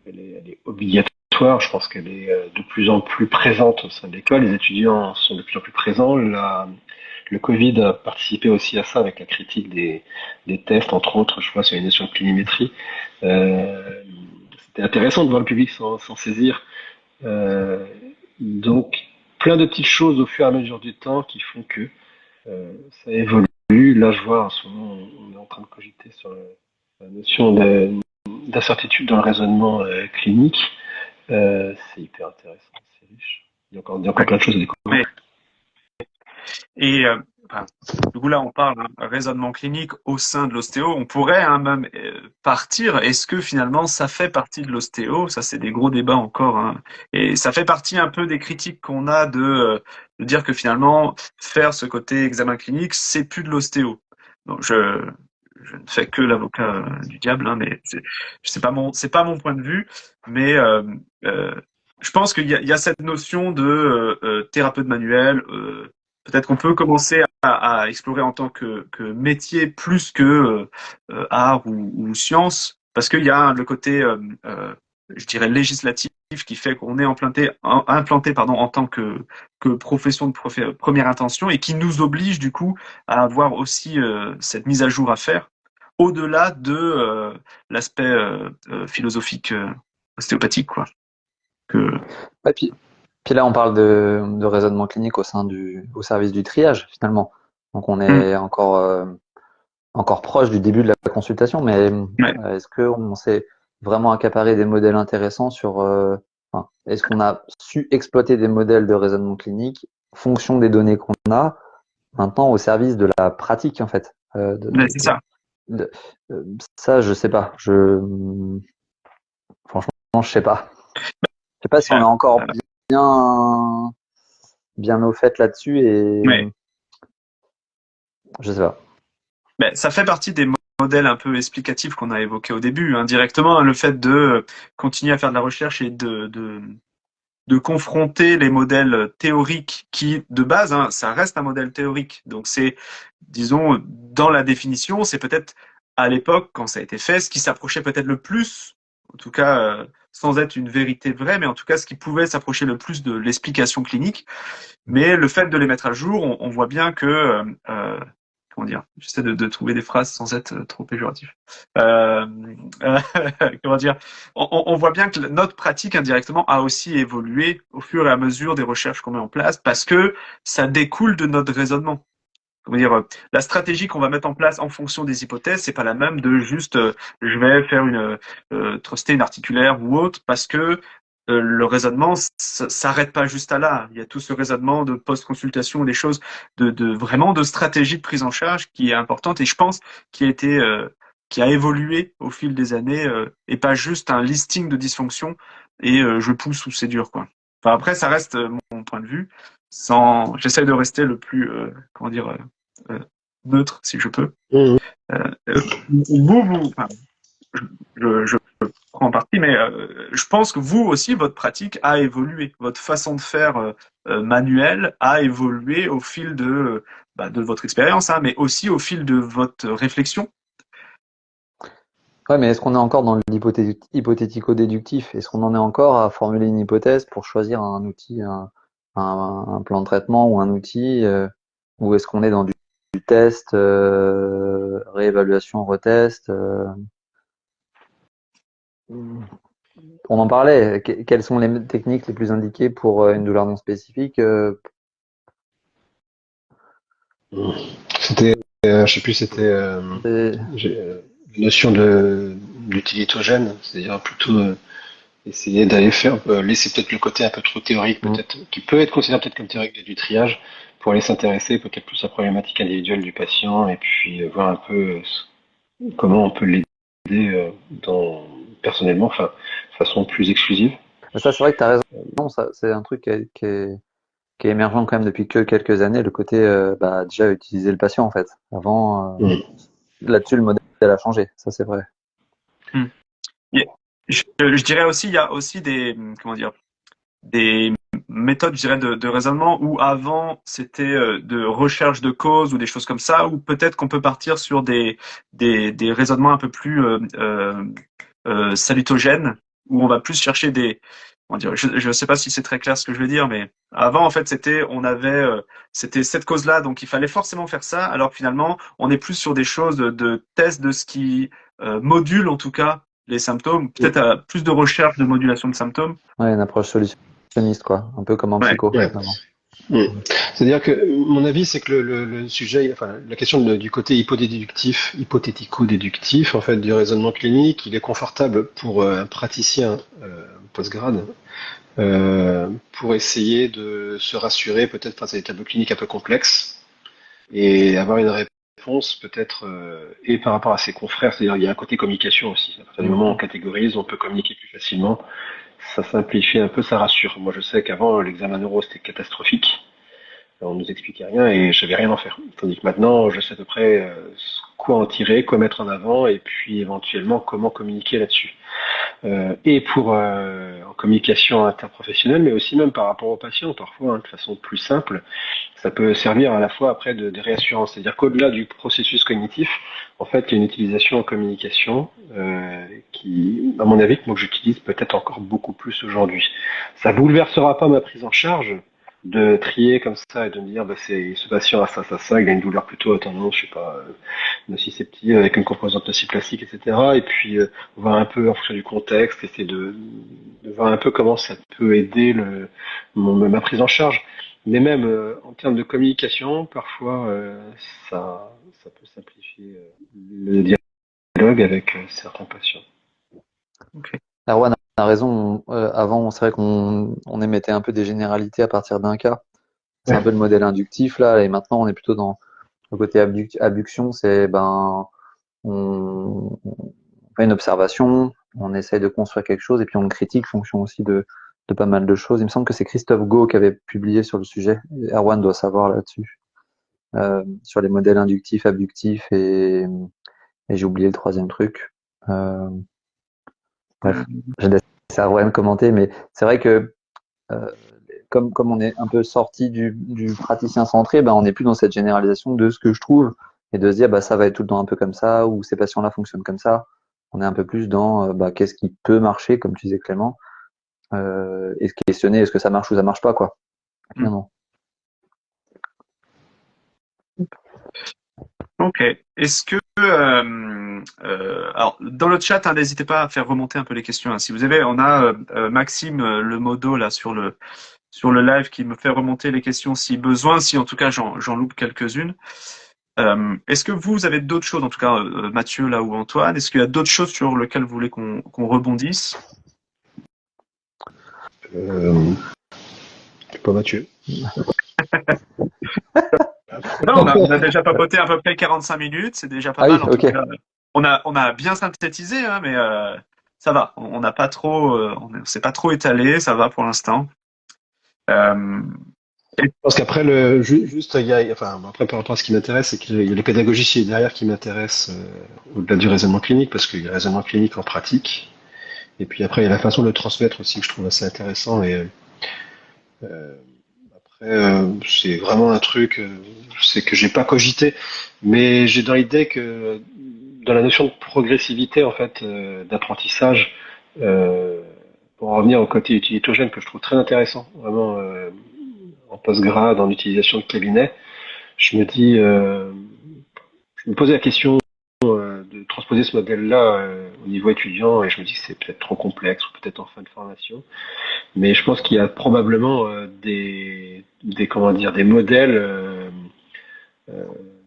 elle est obligatoire. Je pense qu'elle est de plus en plus présente au sein de l'école. Les étudiants sont de plus en plus présents. le Covid a participé aussi à ça avec la critique des tests, entre autres, je vois, sur les notions de planimétrie. Euh, C'était intéressant de voir le public s'en saisir. Euh, donc, plein de petites choses au fur et à mesure du temps qui font que ça évolue. Là, je vois en ce moment, on est en train de cogiter sur la notion d'incertitude dans le raisonnement clinique. C'est hyper intéressant, c'est riche. Il y a encore Ouais. plein de choses à découvrir. Et enfin, du coup là on parle raisonnement clinique au sein de l'ostéo. On pourrait même partir. Est-ce que finalement ça fait partie de l'ostéo? Ça c'est des gros débats encore. Hein. Et ça fait partie un peu des critiques qu'on a de dire que finalement faire ce côté examen clinique c'est plus de l'ostéo. Donc je ne fais que l'avocat du diable, hein, mais c'est pas mon point de vue. Mais euh, je pense qu'il y a cette notion de thérapeute manuel. Peut-être qu'on peut commencer à explorer en tant que métier plus que art ou science, parce qu'il y a le côté, je dirais, législatif qui fait qu'on est implanté pardon, en tant que profession de première intention et qui nous oblige du coup à avoir aussi cette mise à jour à faire, au-delà de l'aspect philosophique ostéopathique, quoi. Que... Ouais, puis là, on parle de raisonnement clinique au service du triage, finalement. Donc, on Hmm. est encore proche du début de la consultation, mais Ouais. est-ce qu'on s'est vraiment accaparé des modèles intéressants enfin, est-ce qu'on a su exploiter des modèles de raisonnement clinique en fonction des données qu'on a maintenant au service de la pratique, en fait? Ouais, c'est ça. De- Ça, je sais pas. Franchement, je sais pas. Je sais pas si on est encore bien au fait là-dessus et Ouais. je sais pas. Ben, ça fait partie des modèles un peu explicatifs qu'on a évoqués au début, indirectement, hein, le fait de continuer à faire de la recherche et de confronter les modèles théoriques qui, de base, hein, ça reste un modèle théorique. Donc c'est, disons, dans la définition, c'est peut-être à l'époque, quand ça a été fait, ce qui s'approchait peut-être le plus, en tout cas, sans être une vérité vraie, mais en tout cas, ce qui pouvait s'approcher le plus de l'explication clinique. Mais le fait de les mettre à jour, on voit bien que comment dire, j'essaie de trouver des phrases sans être trop péjoratif. Euh, euh, comment dire, on voit bien que notre pratique indirectement a aussi évolué au fur et à mesure des recherches qu'on met en place parce que ça découle de notre raisonnement. Comment dire, la stratégie qu'on va mettre en place en fonction des hypothèses, c'est pas la même de juste je vais faire truster une articulaire ou autre parce que le raisonnement s'arrête pas juste à là. Il y a tout ce raisonnement de post-consultation, des choses vraiment de stratégie de prise en charge qui est importante et je pense qui a été qui a évolué au fil des années et pas juste un listing de dysfonctions et je pousse ou c'est dur quoi. Enfin après ça reste mon point de vue. J'essaie de rester le plus comment dire euh, neutre si je peux. Mmh. Enfin, je prends en partie, mais je pense que vous aussi, votre pratique a évolué. Votre façon de faire manuelle a évolué au fil de votre expérience, hein, mais aussi au fil de votre réflexion. Ouais, mais est-ce qu'on est encore dans l'hypothético-déductif? Est-ce qu'on en est encore à formuler une hypothèse pour choisir un outil, un plan de traitement ou un outil, ou est-ce qu'on est dans du test, réévaluation, retest? On en parlait. Quelles sont les techniques les plus indiquées pour une douleur non spécifique? Mmh. C'était, je sais plus, c'était C'est- la notion d'utilitogène, c'est-à-dire plutôt essayer d'aller faire, laisser peut-être le côté un peu trop théorique, Mm. peut-être, qui peut être considéré peut-être comme théorique du triage, pour aller s'intéresser peut-être plus à la problématique individuelle du patient et puis voir un peu comment on peut l'aider personnellement, enfin, de façon plus exclusive. Ça, c'est vrai que tu as raison. Ça, c'est un truc qui est émergent quand même depuis que quelques années, le côté déjà utiliser le patient en fait. Avant, Mm. là-dessus, le modèle a changé, ça c'est vrai. Hmm. Je dirais aussi, il y a aussi des, comment dire, des méthodes, je dirais, de raisonnement où avant c'était de recherche de causes ou des choses comme ça, ou peut-être qu'on peut partir sur des raisonnements un peu plus salutogènes, où on va plus chercher comment dire, je sais pas si c'est très clair ce que je veux dire, mais avant en fait c'était cette cause-là, donc il fallait forcément faire ça, alors que finalement on est plus sur des choses de tests de ce qui module en tout cas les symptômes, peut-être plus de recherche de modulation de symptômes. Ouais, une approche solutionniste, quoi. Un peu comme en Ouais. psycho, Ouais. finalement. C'est-à-dire que mon avis, c'est que le sujet, enfin, la question du côté hypothético-déductif, en fait, du raisonnement clinique, il est confortable pour un praticien postgrade pour essayer de se rassurer peut-être face à des tableaux cliniques un peu complexes et avoir une réponse peut-être et par rapport à ses confrères, c'est-à-dire il y a un côté communication aussi. À partir du moment où on catégorise, on peut communiquer plus facilement. Ça simplifie un peu, ça rassure. Moi, je sais qu'avant, l'examen neuro, c'était catastrophique. On nous expliquait rien et je savais rien en faire. Tandis que maintenant, je sais à peu près quoi en tirer, quoi mettre en avant et puis éventuellement comment communiquer là-dessus. Et pour en communication interprofessionnelle, mais aussi même par rapport aux patients, parfois, de façon plus simple, ça peut servir à la fois après de réassurance. C'est-à-dire qu'au-delà du processus cognitif, en fait, il y a une utilisation en communication qui, à mon avis, que moi j'utilise peut-être encore beaucoup plus aujourd'hui. Ça bouleversera pas ma prise en charge de trier comme ça et de me dire bah, c'est ce patient a ça, il a une douleur plutôt tendance, je sais pas, nociceptive avec une composante nociplastique, etc. Et puis voir un peu en fonction du contexte, essayer de voir un peu comment ça peut aider ma prise en charge. Mais même en termes de communication, parfois ça peut simplifier le dialogue avec certains patients. Okay. Erwan a raison. Avant, c'est vrai qu'on émettait un peu des généralités à partir d'un cas. C'est un peu le modèle inductif là, et maintenant on est plutôt dans le côté abduction. C'est on fait une observation, on essaye de construire quelque chose, et puis on critique fonction aussi de pas mal de choses. Il me semble que c'est Christophe Gau qui avait publié sur le sujet. Erwan doit savoir là-dessus, sur les modèles inductifs, abductifs, et j'ai oublié le troisième truc. Bref, je laisse Erwan commenter, mais c'est vrai que euh, comme on est un peu sorti du praticien centré, ben on n'est plus dans cette généralisation de ce que je trouve et de se dire bah ça va être tout le temps un peu comme ça ou ces patients-là fonctionnent comme ça. On est un peu plus dans bah, qu'est-ce qui peut marcher, comme tu disais Clément, et se questionner est-ce que ça marche ou ça marche pas quoi. Finalement. Ok. Est-ce que alors dans le chat, hein, n'hésitez pas à faire remonter un peu les questions. Hein. Si vous avez, on a Maxime le modo là sur le live qui me fait remonter les questions si besoin, si en tout cas j'en loupe quelques-unes. Est-ce que vous avez d'autres choses, en tout cas Mathieu là ou Antoine, est-ce qu'il y a d'autres choses sur lesquelles vous voulez qu'on rebondisse? Pas Mathieu. Non, on a déjà papoté à peu près 45 minutes, c'est déjà pas Ah oui, mal en tout ok. cas. On a bien synthétisé, hein, mais ça va. On n'a pas trop, on s'est pas trop étalé, ça va pour l'instant. Euh, Je pense qu'après, juste, enfin, après, par rapport à ce qui m'intéresse, c'est qu'il y a les pédagogies derrière qui m'intéressent au-delà du raisonnement clinique, parce qu'il y a le raisonnement clinique en pratique. Et puis après, il y a la façon de le transmettre aussi que je trouve assez intéressant. Et euh, après, c'est vraiment un truc, c'est que j'ai pas cogité, mais j'ai dans l'idée que dans la notion de progressivité, en fait, d'apprentissage, euh, pour en revenir au côté utilitogène que je trouve très intéressant, vraiment en postgrad, en utilisation de cabinet, je me dis, je me posais la question de transposer ce modèle-là au niveau étudiant et je me dis que c'est peut-être trop complexe ou peut-être en fin de formation. Mais je pense qu'il y a probablement comment dire, euh, des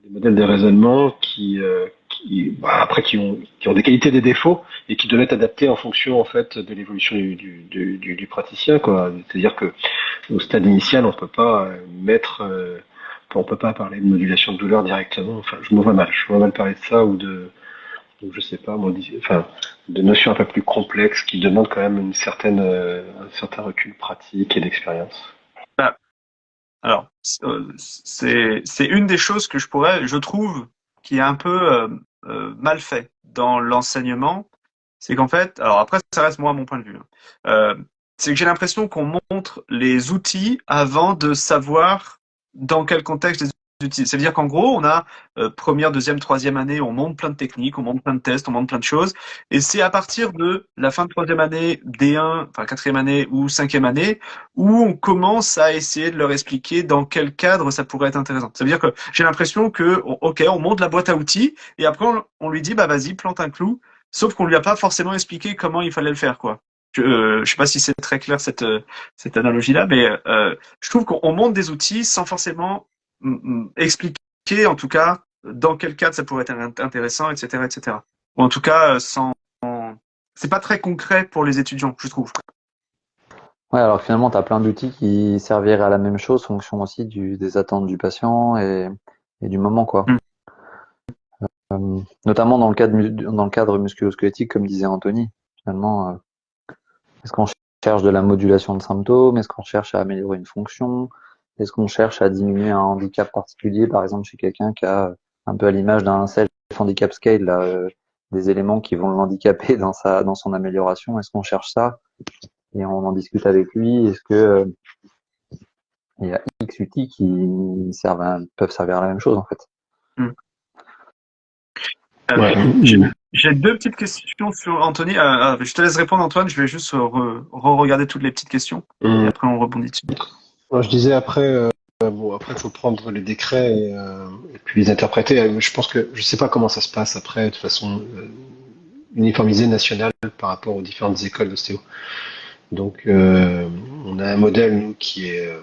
modèles de raisonnement après qui ont des qualités et des défauts et qui doivent être adaptés en fonction en fait de l'évolution du praticien, quoi. C'est-à-dire que au stade initial, on peut pas parler de modulation de douleur directement. Enfin, je me vois mal. Je me vois mal parler de ça ou je sais pas, enfin, de notions un peu plus complexes qui demandent quand même un certain recul pratique et d'expérience. bah, alors, c'est une des choses que je trouve, qui est un peu mal fait dans l'enseignement, c'est qu'en fait, alors après, ça reste moi mon point de vue. Hein. C'est que j'ai l'impression qu'on montre les outils avant de savoir dans quel contexte les outils. Ça veut dire qu'en gros, on a première, deuxième, troisième année, on monte plein de techniques, on monte plein de tests, on monte plein de choses. Et c'est à partir de la fin de troisième année, D1, enfin quatrième année ou cinquième année, où on commence à essayer de leur expliquer dans quel cadre ça pourrait être intéressant. Ça veut dire que j'ai l'impression que, ok, on monte la boîte à outils, et après on lui dit, bah vas-y, plante un clou, sauf qu'on lui a pas forcément expliqué comment il fallait le faire, quoi. Je sais pas si c'est très clair cette analogie-là, mais je trouve qu'on monte des outils sans forcément expliquer, en tout cas, dans quel cadre ça pourrait être intéressant, etc., etc. Ou en tout cas, c'est pas très concret pour les étudiants, je trouve. Ouais, alors finalement, tu as plein d'outils qui serviraient à la même chose, fonction aussi des attentes du patient et du moment, quoi. Mm. Notamment dans le cadre musculo-squelettique, comme disait Anthony. Finalement, est-ce qu'on cherche de la modulation de symptômes? Est-ce qu'on cherche à améliorer une fonction? Est-ce qu'on cherche à diminuer un handicap particulier, par exemple chez quelqu'un qui a un peu à l'image d'un self-handicap scale, là, des éléments qui vont le handicaper dans son amélioration? Est-ce qu'on cherche ça? Et on en discute avec lui. Est-ce que il y a X outils qui peuvent servir à la même chose, en fait? Mm. Ouais. J'ai deux petites questions sur Anthony. Je te laisse répondre, Antoine. Je vais juste regarder toutes les petites questions et après on rebondit dessus. Moi, je disais après, bon, après, il faut prendre les décrets et puis les interpréter. Je pense que je sais pas comment ça se passe après, de façon uniformisée nationale par rapport aux différentes écoles d'ostéo. Donc, on a un modèle nous qui est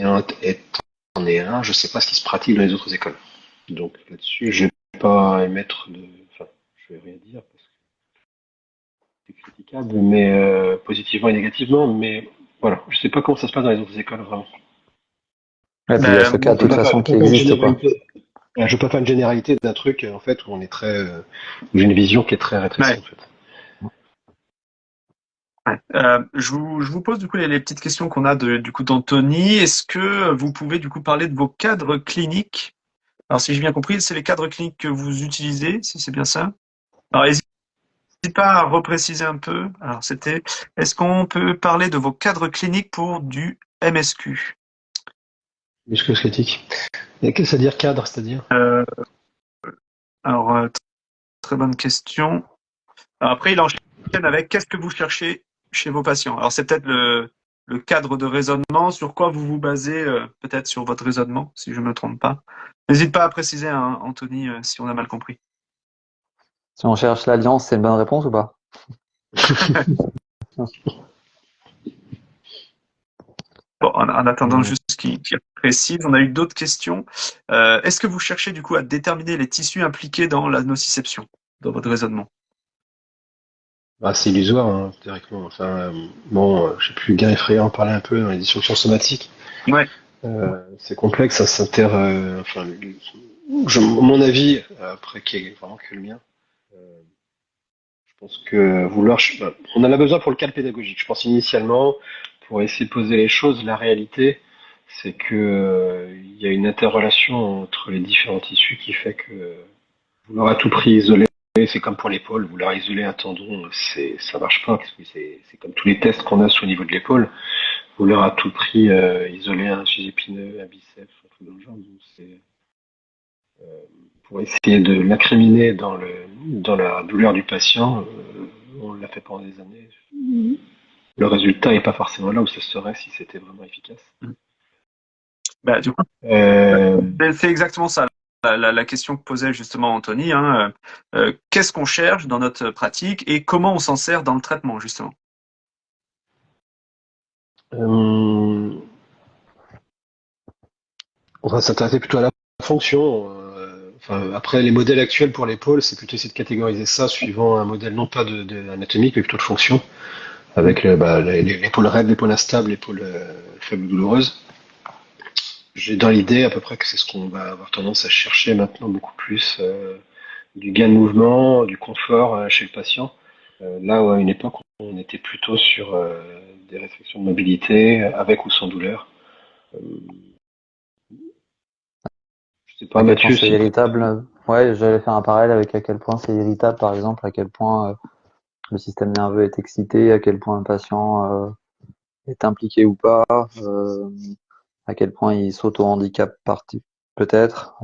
en est un. Je sais pas ce qui se pratique dans les autres écoles. Donc là-dessus, je vais pas émettre de, enfin, je vais rien dire parce que c'est critiquable, mais positivement et négativement. Mais voilà, je sais pas comment ça se passe dans les autres écoles vraiment. Ouais, puis il y a ce cas, de toute façon, qui existe, quoi. Je peux pas faire une généralité d'un truc en fait où on est très, où j'ai une vision qui est très rétrécie Ouais. en fait. Ouais. Je vous pose du coup les petites questions qu'on a du coup d'Anthony. Est-ce que vous pouvez du coup parler de vos cadres cliniques? Alors si j'ai bien compris, c'est les cadres cliniques que vous utilisez, si c'est bien ça. Alors n'hésitez pas à repréciser un peu. Alors est-ce qu'on peut parler de vos cadres cliniques pour du MSQ? Musculo-squelettique. Et qu'est-ce que ça veut dire cadre, c'est-à-dire? Alors très bonne question. Alors, après il enchaîne avec qu'est-ce que vous cherchez chez vos patients? Alors c'est peut-être le cadre de raisonnement, sur quoi vous vous basez, peut-être sur votre raisonnement, si je ne me trompe pas. N'hésite pas à préciser, hein, Anthony, si on a mal compris. Si on cherche l'alliance, c'est une bonne réponse ou pas? Bon, en attendant juste qu'il précise, on a eu d'autres questions. Est-ce que vous cherchez du coup à déterminer les tissus impliqués dans la nociception, dans votre raisonnement? Bah, c'est illusoire, hein, directement. Enfin, bon, je sais plus, Gary Freya en parlait un peu dans les dysfonctions somatiques. Ouais. C'est complexe, ça s'inter. Enfin, mon avis, après qui est vraiment que le mien, euh, je pense que on en a besoin pour le cadre pédagogique. Je pense initialement, pour essayer de poser les choses, la réalité, c'est que il y a une interrelation entre les différents tissus qui fait que vouloir à tout prix isoler, c'est comme pour l'épaule, vouloir isoler un tendon, ça marche pas, parce que c'est comme tous les tests qu'on a sur le niveau de l'épaule. Vouloir à tout prix isoler un sujet épineux, un biceps, un truc dans le genre, donc c'est pour essayer de l'incriminer dans la douleur du patient, on l'a fait pendant des années. Le résultat n'est pas forcément là où ce serait si c'était vraiment efficace. Bah, du coup, Euh, c'est exactement ça. La question que posait justement Anthony, hein, qu'est-ce qu'on cherche dans notre pratique et comment on s'en sert dans le traitement, justement? euh, on va s'intéresser plutôt à la fonction. Enfin, après, les modèles actuels pour l'épaule, c'est plutôt essayer de catégoriser ça suivant un modèle non pas anatomique, mais plutôt de fonction, avec l'épaule raide, l'épaule instable, l'épaule faible ou douloureuse. J'ai dans l'idée à peu près que c'est ce qu'on va avoir tendance à chercher maintenant beaucoup plus, du gain de mouvement, du confort chez le patient. Là où à une époque on était plutôt sur des restrictions de mobilité avec ou sans douleur. Euh, je sais pas À quel point Mathieu c'est si. irritable. Ouais, j'allais faire un parallèle avec à quel point c'est irritable, par exemple, à quel point le système nerveux est excité, à quel point un patient est impliqué ou pas, à quel point il s'auto-handicape peut-être.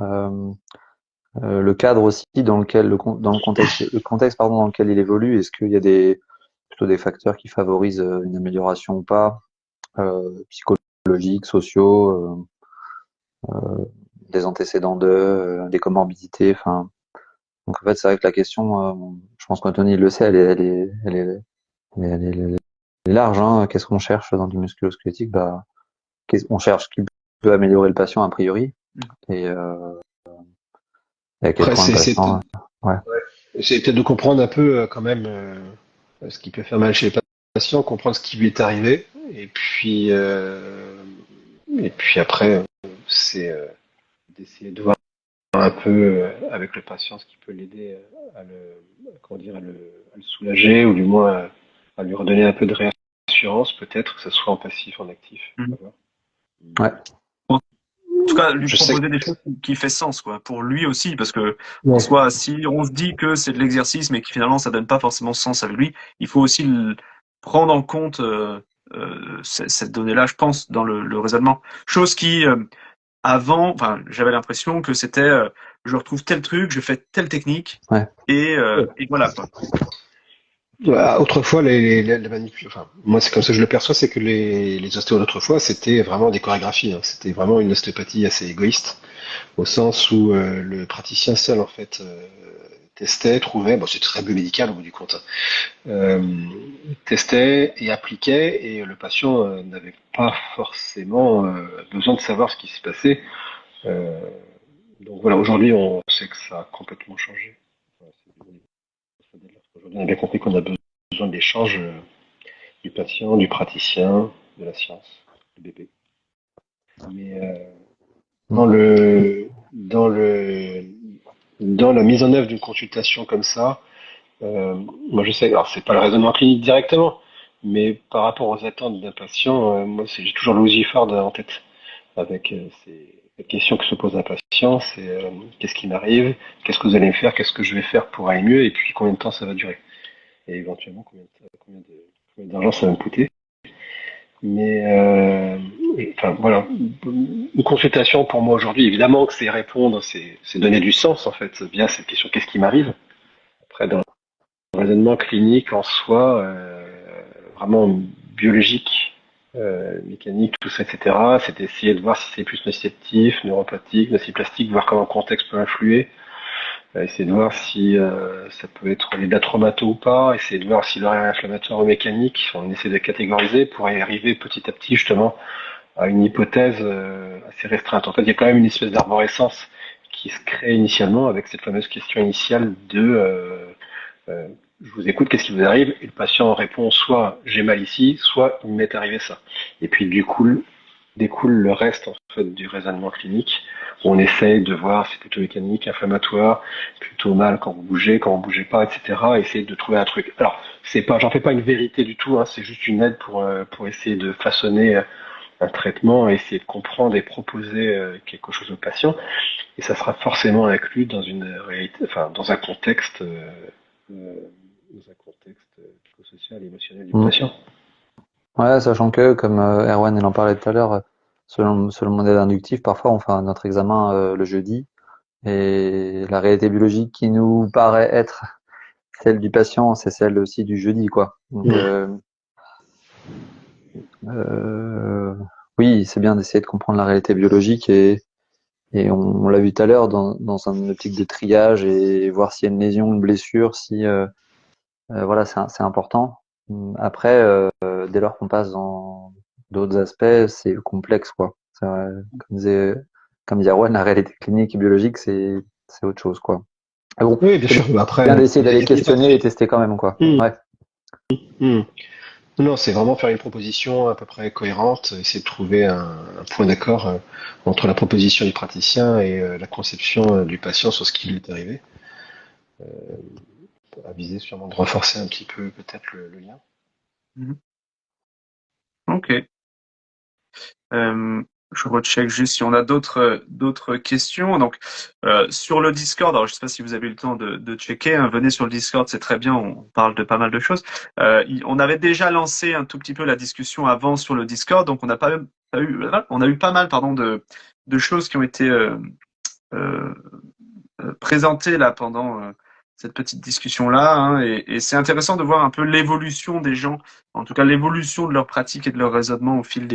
Le cadre aussi dans lequel dans le contexte pardon dans lequel il évolue. Est-ce qu'il y a plutôt des facteurs qui favorisent une amélioration ou pas, psychologiques, sociaux, des antécédents des comorbidités. Enfin, donc en fait, c'est vrai que la question, je pense qu'Anthony le sait, elle est large. Hein. Qu'est-ce qu'on cherche dans du musculo-squelettique? Bah, on cherche ce qui peut améliorer le patient a priori, et, à quel Après, point le c'est patient. Ouais. peut-être de comprendre un peu quand même ce qui peut faire mal chez les patients, comprendre ce qui lui est arrivé, et puis après, c'est d'essayer de voir un peu avec le patient ce qui peut l'aider à comment dire, à le soulager ou du moins à lui redonner un peu de réassurance, peut-être, que ce soit en passif, en actif. Mhm. À voir. Ouais. En tout cas, lui Je sais proposer des choses qui fait sens, quoi, pour lui aussi, parce que en ouais. soi, si on se dit que c'est de l'exercice, mais que finalement ça donne pas forcément sens avec lui, il faut aussi prendre en compte cette donnée-là, je pense, dans le raisonnement. Chose qui avant, enfin, j'avais l'impression que c'était, je retrouve tel truc, je fais telle technique, Ouais. et voilà, quoi. Autrefois, les enfin, moi c'est comme ça que je le perçois, c'est que les ostéos d'autrefois, c'était vraiment des chorégraphies. Hein. C'était vraiment une ostéopathie assez égoïste, au sens où le praticien seul, en fait, testait, trouvait, bon, c'est très biomédical au bout du compte, hein. Testait et appliquait, et le patient n'avait pas forcément besoin de savoir ce qui se passait. Euh, donc voilà, aujourd'hui, on sait que ça a complètement changé. Enfin, aujourd'hui, on a bien compris qu'on a besoin d'échanges du patient, du praticien, de la science, du BP. Mais Mm. dans la mise en œuvre d'une consultation comme ça, moi je sais, alors c'est pas le raisonnement clinique directement, mais par rapport aux attentes d'un patient, moi j'ai toujours le Ford en tête, avec ces questions que se pose un patient, c'est qu'est-ce qui m'arrive, qu'est-ce que vous allez me faire, qu'est-ce que je vais faire pour aller mieux, et puis combien de temps ça va durer, et éventuellement combien d'argent ça va me coûter. Mais enfin voilà, une consultation pour moi aujourd'hui, évidemment que c'est répondre, c'est donner du sens en fait via cette question qu'est-ce qui m'arrive. Après dans le raisonnement clinique en soi, vraiment biologique, mécanique, tout ça, etc. C'est d'essayer de voir si c'est plus nociceptif, neuropathique, nociplastique, voir comment le contexte peut influer. Essayer de voir si ça peut être les traumato ou pas, essayer de voir si l'horaire inflammatoire ou mécanique, on essaie de catégoriser pour y arriver petit à petit justement à une hypothèse assez restreinte. En fait, il y a quand même une espèce d'arborescence qui se crée initialement avec cette fameuse question initiale de je vous écoute, qu'est-ce qui vous arrive? Et le patient répond soit j'ai mal ici, soit il m'est arrivé ça. Et puis du coup, découle le reste en fait du raisonnement clinique où on essaye de voir si c'est plutôt mécanique, inflammatoire, plutôt mal quand vous bougez pas, etc. Essayer de trouver un truc. Alors c'est pas, j'en fais pas une vérité du tout, hein, c'est juste une aide pour essayer de façonner un traitement, essayer de comprendre et proposer quelque chose au patient. Et ça sera forcément inclus dans une réalité, enfin dans un contexte, dans un contexte psychosocial et émotionnel du Mm. patient. Ouais, sachant que, comme Erwan il en parlait tout à l'heure, selon le modèle inductif, parfois on fait notre examen le jeudi et la réalité biologique qui nous paraît être celle du patient, c'est celle aussi du jeudi, quoi. Donc, Mmh. euh, oui, c'est bien d'essayer de comprendre la réalité biologique et on l'a vu tout à l'heure dans un optique de triage et voir s'il y a une lésion, une blessure, si voilà, c'est important. Après, dès lors qu'on passe dans d'autres aspects, c'est complexe, quoi. Comme disait Erwan, la réalité clinique et biologique, c'est autre chose, quoi. Mais bon, Oui, bien c'est sûr. Mais bien après, d'essayer d'aller il y a pas de... questionner et tester quand même, quoi. Mmh, Ouais. mmh. Non, c'est vraiment faire une proposition à peu près cohérente, essayer de trouver un point d'accord entre la proposition du praticien et la conception du patient sur ce qui lui est arrivé, à viser sûrement de renforcer un petit peu peut-être le lien. Mhm. Ok. Je recheck juste si on a d'autres questions. Donc sur le Discord, alors je sais pas si vous avez eu le temps de checker, hein, venez sur le Discord, c'est très bien, on parle de pas mal de choses. On avait déjà lancé un tout petit peu la discussion avant sur le Discord, donc on a eu pas mal pardon de choses qui ont été euh, présenté là pendant cette petite discussion-là, hein, et c'est intéressant de voir un peu l'évolution des gens, en tout cas l'évolution de leur pratique et de leur raisonnement au fil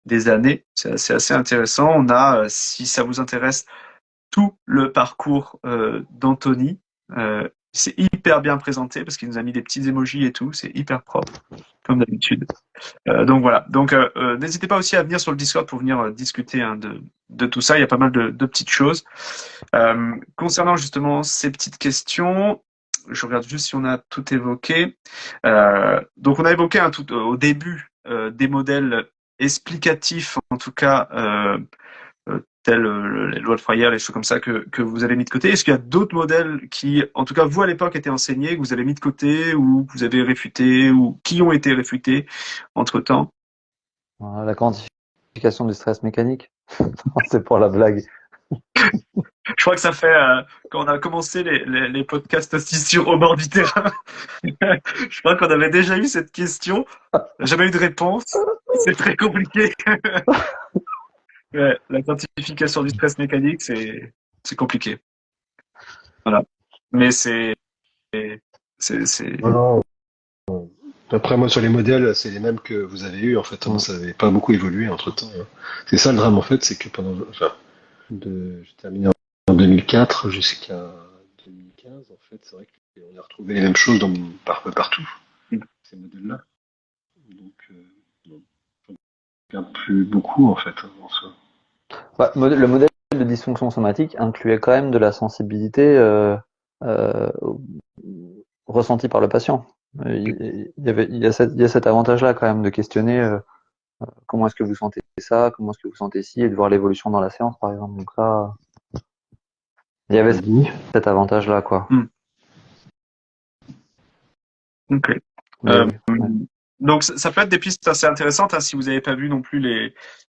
des années. C'est assez intéressant. On a, si ça vous intéresse, tout le parcours d'Anthony. C'est hyper bien présenté parce qu'il nous a mis des petits emojis et tout. C'est hyper propre, comme d'habitude. Donc voilà. Donc n'hésitez pas aussi à venir sur le Discord pour venir discuter hein, de tout ça. Il y a pas mal de petites choses. Concernant justement ces petites questions, je regarde juste si on a tout évoqué. Donc on a évoqué hein, tout au début des modèles explicatifs, en tout cas tels les lois de Freyre, les choses comme ça que vous avez mis de côté. Est-ce qu'il y a d'autres modèles qui, en tout cas vous à l'époque, étaient enseignés, que vous avez mis de côté ou que vous avez réfutés ou qui ont été réfutés entre-temps? La quantification du stress mécanique, c'est pour la blague. Je crois que ça fait quand on a commencé les podcasts aussi sur Au bord du terrain. Je crois qu'on avait déjà eu cette question. Jamais eu de réponse. C'est très compliqué. Ouais, la quantification du stress mécanique, c'est compliqué. Voilà. Mais c'est. Non, après, moi, sur les modèles, c'est les mêmes que vous avez eus, en fait. Hein. Ça n'avait pas beaucoup évolué entre-temps. Hein. C'est ça le drame, en fait, c'est que j'ai terminé en 2004 jusqu'à 2015, en fait, c'est vrai qu'on a retrouvé les mêmes choses partout, ces modèles-là. Donc, non, j'en garde plus beaucoup, en fait, hein, en soi. Le modèle de dysfonction somatique incluait quand même de la sensibilité euh, ressentie par le patient. Il y a cet avantage-là quand même de questionner comment est-ce que vous sentez ça, comment est-ce que vous sentez ci, et de voir l'évolution dans la séance, par exemple. Donc ça, il y avait cet avantage-là, quoi. Ok. Mais, ouais. Donc ça peut être des pistes assez intéressantes hein, si vous n'avez pas vu non plus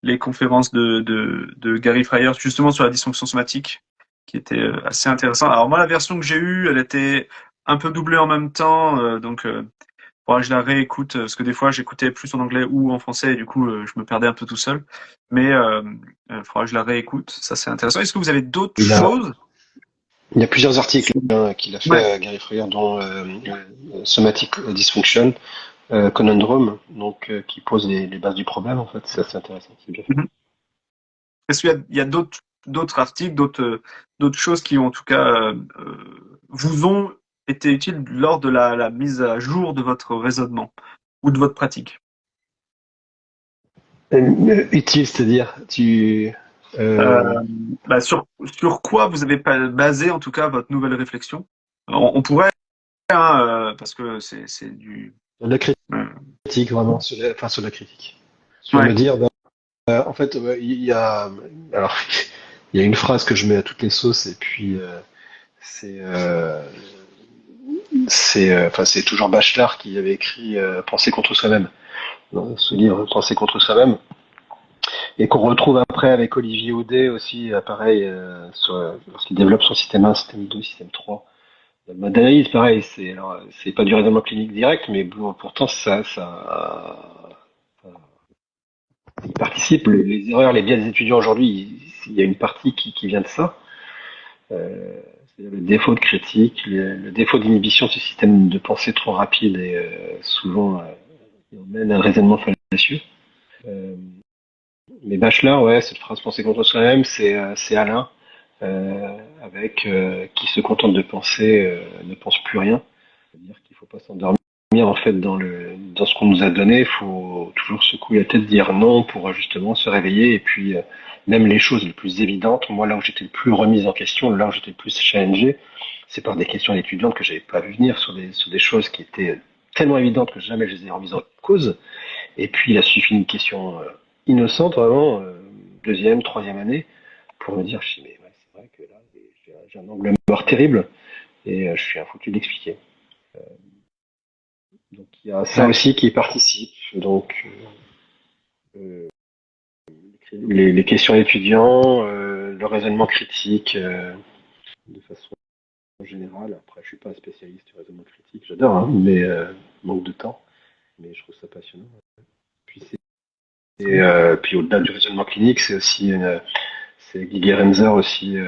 les conférences de Gary Fryer justement sur la dysfonction somatique qui était assez intéressant. Alors moi la version que j'ai eue elle était un peu doublée en même temps donc faudra que je la réécoute parce que des fois j'écoutais plus en anglais ou en français et du coup je me perdais un peu tout seul. Mais faudra que je la réécoute, ça c'est intéressant. Est-ce que vous avez d'autres choses? Il y a plusieurs articles qu'il a fait, Ouais. Gary Fryer, dont Somatic Dysfunction, Conundrum, donc qui pose les bases du problème, en fait. C'est assez intéressant, c'est bien fait. Mhm. Est-ce qu'il y a d'autres articles, d'autres choses qui ont en tout cas vous ont été utiles lors de la mise à jour de votre raisonnement ou de votre pratique? Utile, c'est-à-dire, Euh, sur quoi vous avez basé en tout cas votre nouvelle réflexion? On pourrait, hein, parce que c'est du. la euh, critique, vraiment, sur la critique. Sur me ouais. dire, en fait, alors, il y a une phrase que je mets à toutes les sauces, et puis c'est, c'est toujours Bachelard qui avait écrit Penser contre soi-même, dans ce livre Penser contre soi-même, et qu'on retrouve après avec Olivier Audet aussi, pareil, lorsqu'il développe son système 1, système 2, système 3. Le mode d'analyse, pareil, c'est pas du raisonnement clinique direct, mais bon, pourtant il participe. Les erreurs, les biais des étudiants aujourd'hui, il y a une partie qui vient de ça. C'est-à-dire le défaut de critique, le défaut d'inhibition de ce système de pensée trop rapide et souvent il mène à un raisonnement fallacieux. Euh, mais Bachelard, ouais, cette phrase penser contre soi-même, c'est Alain, avec qui se contente de penser, ne pense plus rien. C'est-à-dire qu'il ne faut pas s'endormir en fait dans ce qu'on nous a donné. Il faut toujours secouer la tête, dire non pour justement se réveiller. Et puis même les choses les plus évidentes, moi là où j'étais le plus remise en question, là où j'étais le plus challengé, c'est par des questions d'étudiantes que j'avais pas vu venir sur des choses qui étaient tellement évidentes que jamais je les ai remises en cause. Et puis il a suffi une question innocente vraiment, deuxième, troisième année, pour me dire, je dis, mais ouais, c'est vrai que là j'ai un angle mort terrible et je suis un foutu d'expliquer. Donc il y a ça Ouais. aussi qui participe. Donc les les questions étudiants, le raisonnement critique de façon générale. Après, je suis pas un spécialiste du raisonnement critique, j'adore, hein, mais manque de temps. Mais je trouve ça passionnant. Puis, puis au-delà du raisonnement clinique, c'est Guy Gerenzer aussi,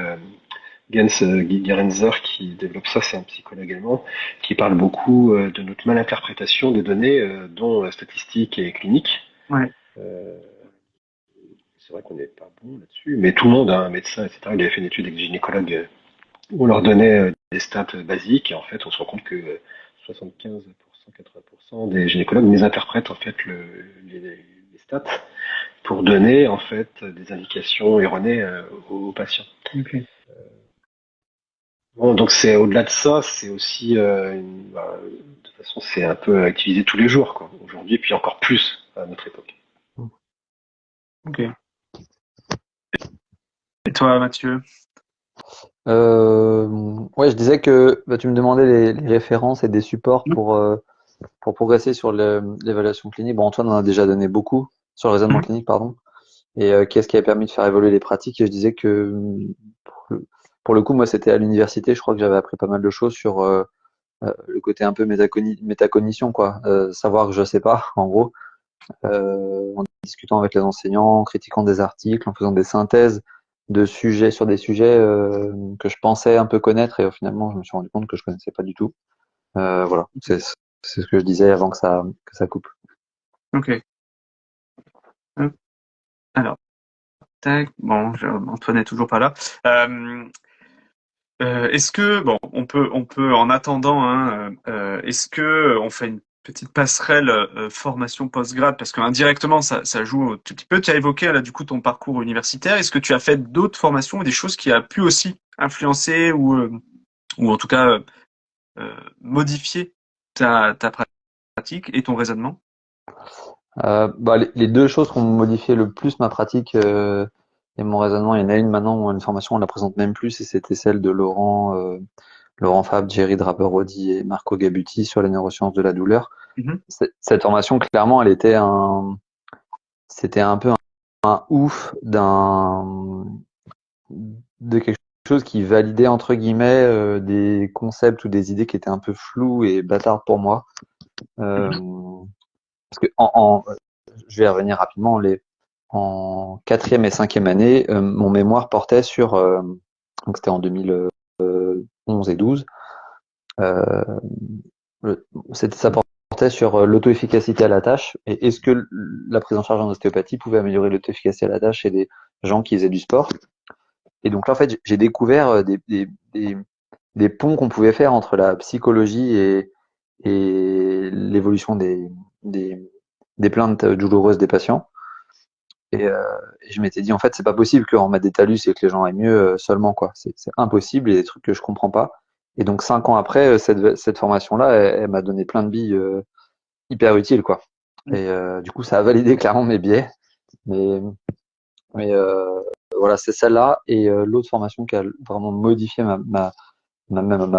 Guy Gerenzer qui développe ça, c'est un psychologue allemand, qui parle beaucoup de notre malinterprétation des données, dont statistiques et cliniques. Ouais. Euh, c'est vrai qu'on n'est pas bon là-dessus, mais tout le monde, hein, un médecin, etc., il avait fait une étude avec des gynécologues où on leur donnait des stats basiques, et en fait, on se rend compte que 75%, 80% des gynécologues mésinterprètent en fait les stats pour donner en fait des indications erronées aux patients. Ok. Bon, donc c'est au-delà de ça, c'est aussi de toute façon c'est un peu utilisé tous les jours quoi. Aujourd'hui, puis encore plus à notre époque. Ok. Et toi, Mathieu? Ouais, je disais que bah, tu me demandais les références et des supports pour progresser sur l'évaluation clinique. Bon, Antoine en a déjà donné beaucoup sur le raisonnement clinique, pardon. Et qu'est-ce qui a permis de faire évoluer les pratiques? Et je disais que pour le coup, moi, c'était à l'université. Je crois que j'avais appris pas mal de choses sur le côté un peu métacognition, quoi. Savoir que je sais pas, en gros, en discutant avec les enseignants, en critiquant des articles, en faisant des synthèses de sujets sur des sujets que je pensais un peu connaître et finalement, je me suis rendu compte que je connaissais pas du tout. Voilà, c'est ce que je disais avant que ça coupe. Ok. Hop. Alors, tac. Bon, Antoine est toujours pas là. Euh, est-ce que, bon, on peut en attendant, hein, est-ce que on fait une petite passerelle formation post-grad parce que indirectement ça joue un tout petit peu. Tu as évoqué là du coup ton parcours universitaire. Est-ce que tu as fait d'autres formations ou des choses qui a pu aussi influencer ou en tout cas modifier ta pratique et ton raisonnement? Bah, les deux choses qui ont modifié le plus ma pratique et mon raisonnement, il y en a une maintenant, une formation, on la présente même plus, et c'était celle de Laurent Fabre, Jerry Draper-Rodi et Marco Gabuti sur les neurosciences de la douleur. Mhm. Cette formation, clairement, c'était un peu un ouf de quelque chose qui validait entre guillemets des concepts ou des idées qui étaient un peu floues et bâtardes pour moi. Euh, parce que je vais revenir rapidement. En quatrième et cinquième année, mon mémoire portait sur, donc c'était en 2011 et 12, euh, ça portait sur l'auto-efficacité à la tâche et est-ce que la prise en charge en ostéopathie pouvait améliorer l'auto-efficacité à la tâche chez des gens qui faisaient du sport. Et donc là, en fait, j'ai découvert des ponts qu'on pouvait faire entre la psychologie et l'évolution des, des plaintes douloureuses des patients. Et je m'étais dit, en fait, c'est pas possible qu'on mette des talus et que les gens aient mieux seulement, quoi. C'est impossible, il y a des trucs que je comprends pas. Et donc, 5 ans après, cette formation-là, elle m'a donné plein de billes hyper utiles, quoi. Et du coup, ça a validé clairement mes biais. Mais, mais voilà, c'est celle-là. Et l'autre formation qui a vraiment modifié ma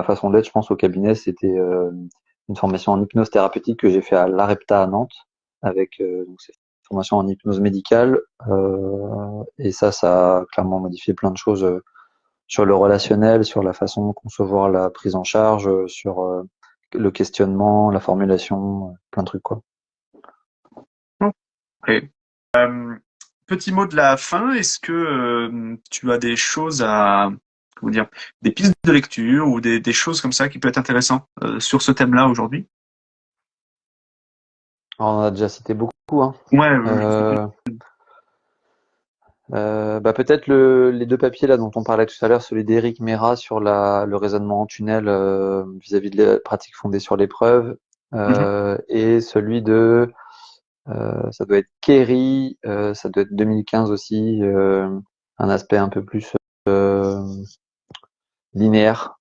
façon d'être, je pense, au cabinet, c'était une formation en hypnose thérapeutique que j'ai fait à l'AREPTA à Nantes, avec donc c'est une formation en hypnose médicale. Et ça a clairement modifié plein de choses sur le relationnel, sur la façon de concevoir la prise en charge, sur le questionnement, la formulation, plein de trucs, quoi. Ok. Euh, Petit mot de la fin, est-ce que tu as des choses à, comment dire, des pistes de lecture ou des choses comme ça qui peuvent être intéressantes sur ce thème-là aujourd'hui? Alors, on a déjà cité beaucoup, hein. Ouais, Euh, bah peut-être les deux papiers là dont on parlait tout à l'heure, celui d'Éric Mera sur le raisonnement en tunnel vis-à-vis de la pratique fondée sur l'épreuve, mhm. et celui de ça doit être Kerry, ça doit être 2015 aussi, un aspect un peu plus euh, linéaire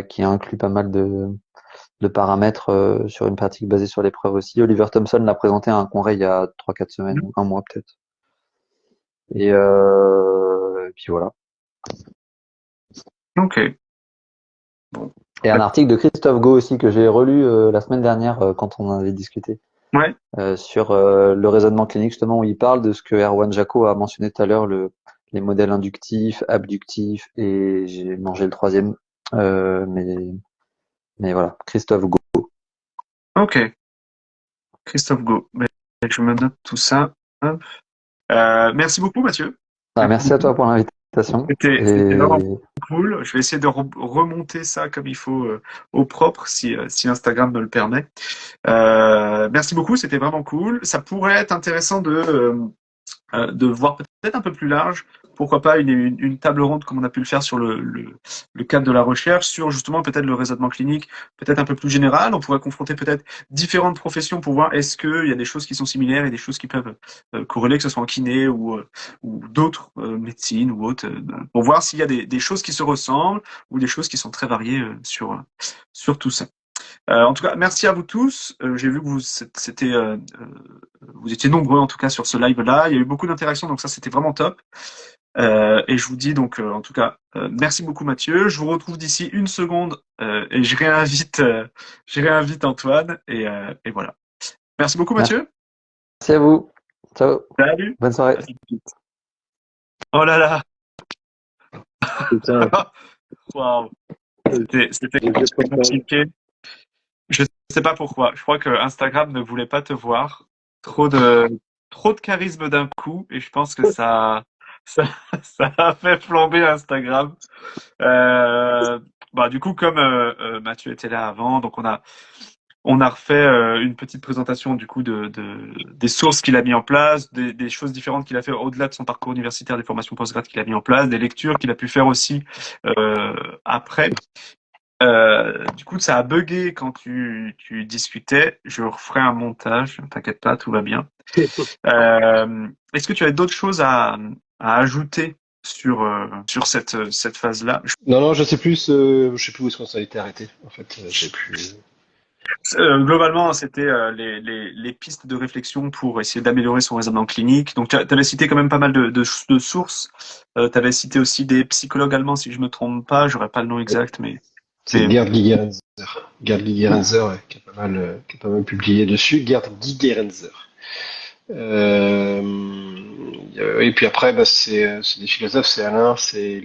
qui inclut pas mal de paramètres sur une pratique basée sur l'épreuve aussi. Oliver Thompson l'a présenté à un congrès il y a 3-4 semaines, ou un mois peut-être. Et puis voilà. Ok. Bon. Et un article de Christophe Gau aussi que j'ai relu la semaine dernière quand on en avait discuté. Ouais. sur le raisonnement clinique, justement, où il parle de ce que Erwan Jaco a mentionné tout à l'heure, les modèles inductifs, abductifs, et j'ai mangé le troisième, euh, mais, mais voilà, Christophe Go. Ok. Christophe Go. Ben, je me note tout ça. Hop. Merci beaucoup, Mathieu. Ah, Merci merci à beaucoup. toi pour l'invitation. C'était vraiment Et cool. Je vais essayer de remonter ça comme il faut au propre si Instagram me le permet. Merci beaucoup, c'était vraiment cool. Ça pourrait être intéressant de voir peut-être un peu plus large. Pourquoi pas une table ronde comme on a pu le faire sur le cadre de la recherche, sur justement peut-être le raisonnement clinique, peut-être un peu plus général. On pourrait confronter peut-être différentes professions pour voir est-ce qu'il y a des choses qui sont similaires et des choses qui peuvent corréler, que ce soit en kiné ou d'autres médecines ou autres, pour voir s'il y a des choses qui se ressemblent ou des choses qui sont très variées sur tout ça. En tout cas, merci à vous tous. J'ai vu que vous étiez nombreux en tout cas sur ce live-là. Il y a eu beaucoup d'interactions, donc ça c'était vraiment top. Et je vous dis donc en tout cas merci beaucoup Mathieu. Je vous retrouve d'ici une seconde et je réinvite Antoine et voilà. Merci beaucoup merci Mathieu. à vous. Ciao. Salut. Bonne soirée. À tout de suite. Oh là là. Putain, Waouh. C'était j'ai fait trop de temps. compliqué. Je sais pas pourquoi. Je crois que Instagram ne voulait pas te voir. Trop de charisme d'un coup, et je pense que ça, ça a fait flamber Instagram. Euh, Bah du coup, comme Mathieu était là avant, donc on a refait une petite présentation du coup des sources qu'il a mis en place, des choses différentes qu'il a fait au-delà de son parcours universitaire, des formations postgrad qu'il a mis en place, des lectures qu'il a pu faire aussi après. Du coup, ça a bugué quand tu discutais. Je referai un montage, t'inquiète pas, tout va bien. Est-ce que tu as d'autres choses à ajouter sur cette phase-là? Non, non, je sais plus où est-ce qu'on s'en était arrêté. En fait, j'ai plus. Globalement, c'était les pistes de réflexion pour essayer d'améliorer son raisonnement clinique. Donc, tu avais cité quand même pas mal de sources. Tu avais cité aussi des psychologues allemands, si je me trompe pas. J'aurais pas le nom exact, C'est mais Gerd Gigerenzer. Gerd Gigerenzer, ouais, qui a pas mal publié dessus. Gerd Gigerenzer. Euh, et puis après, bah, c'est des philosophes, c'est Alain, c'est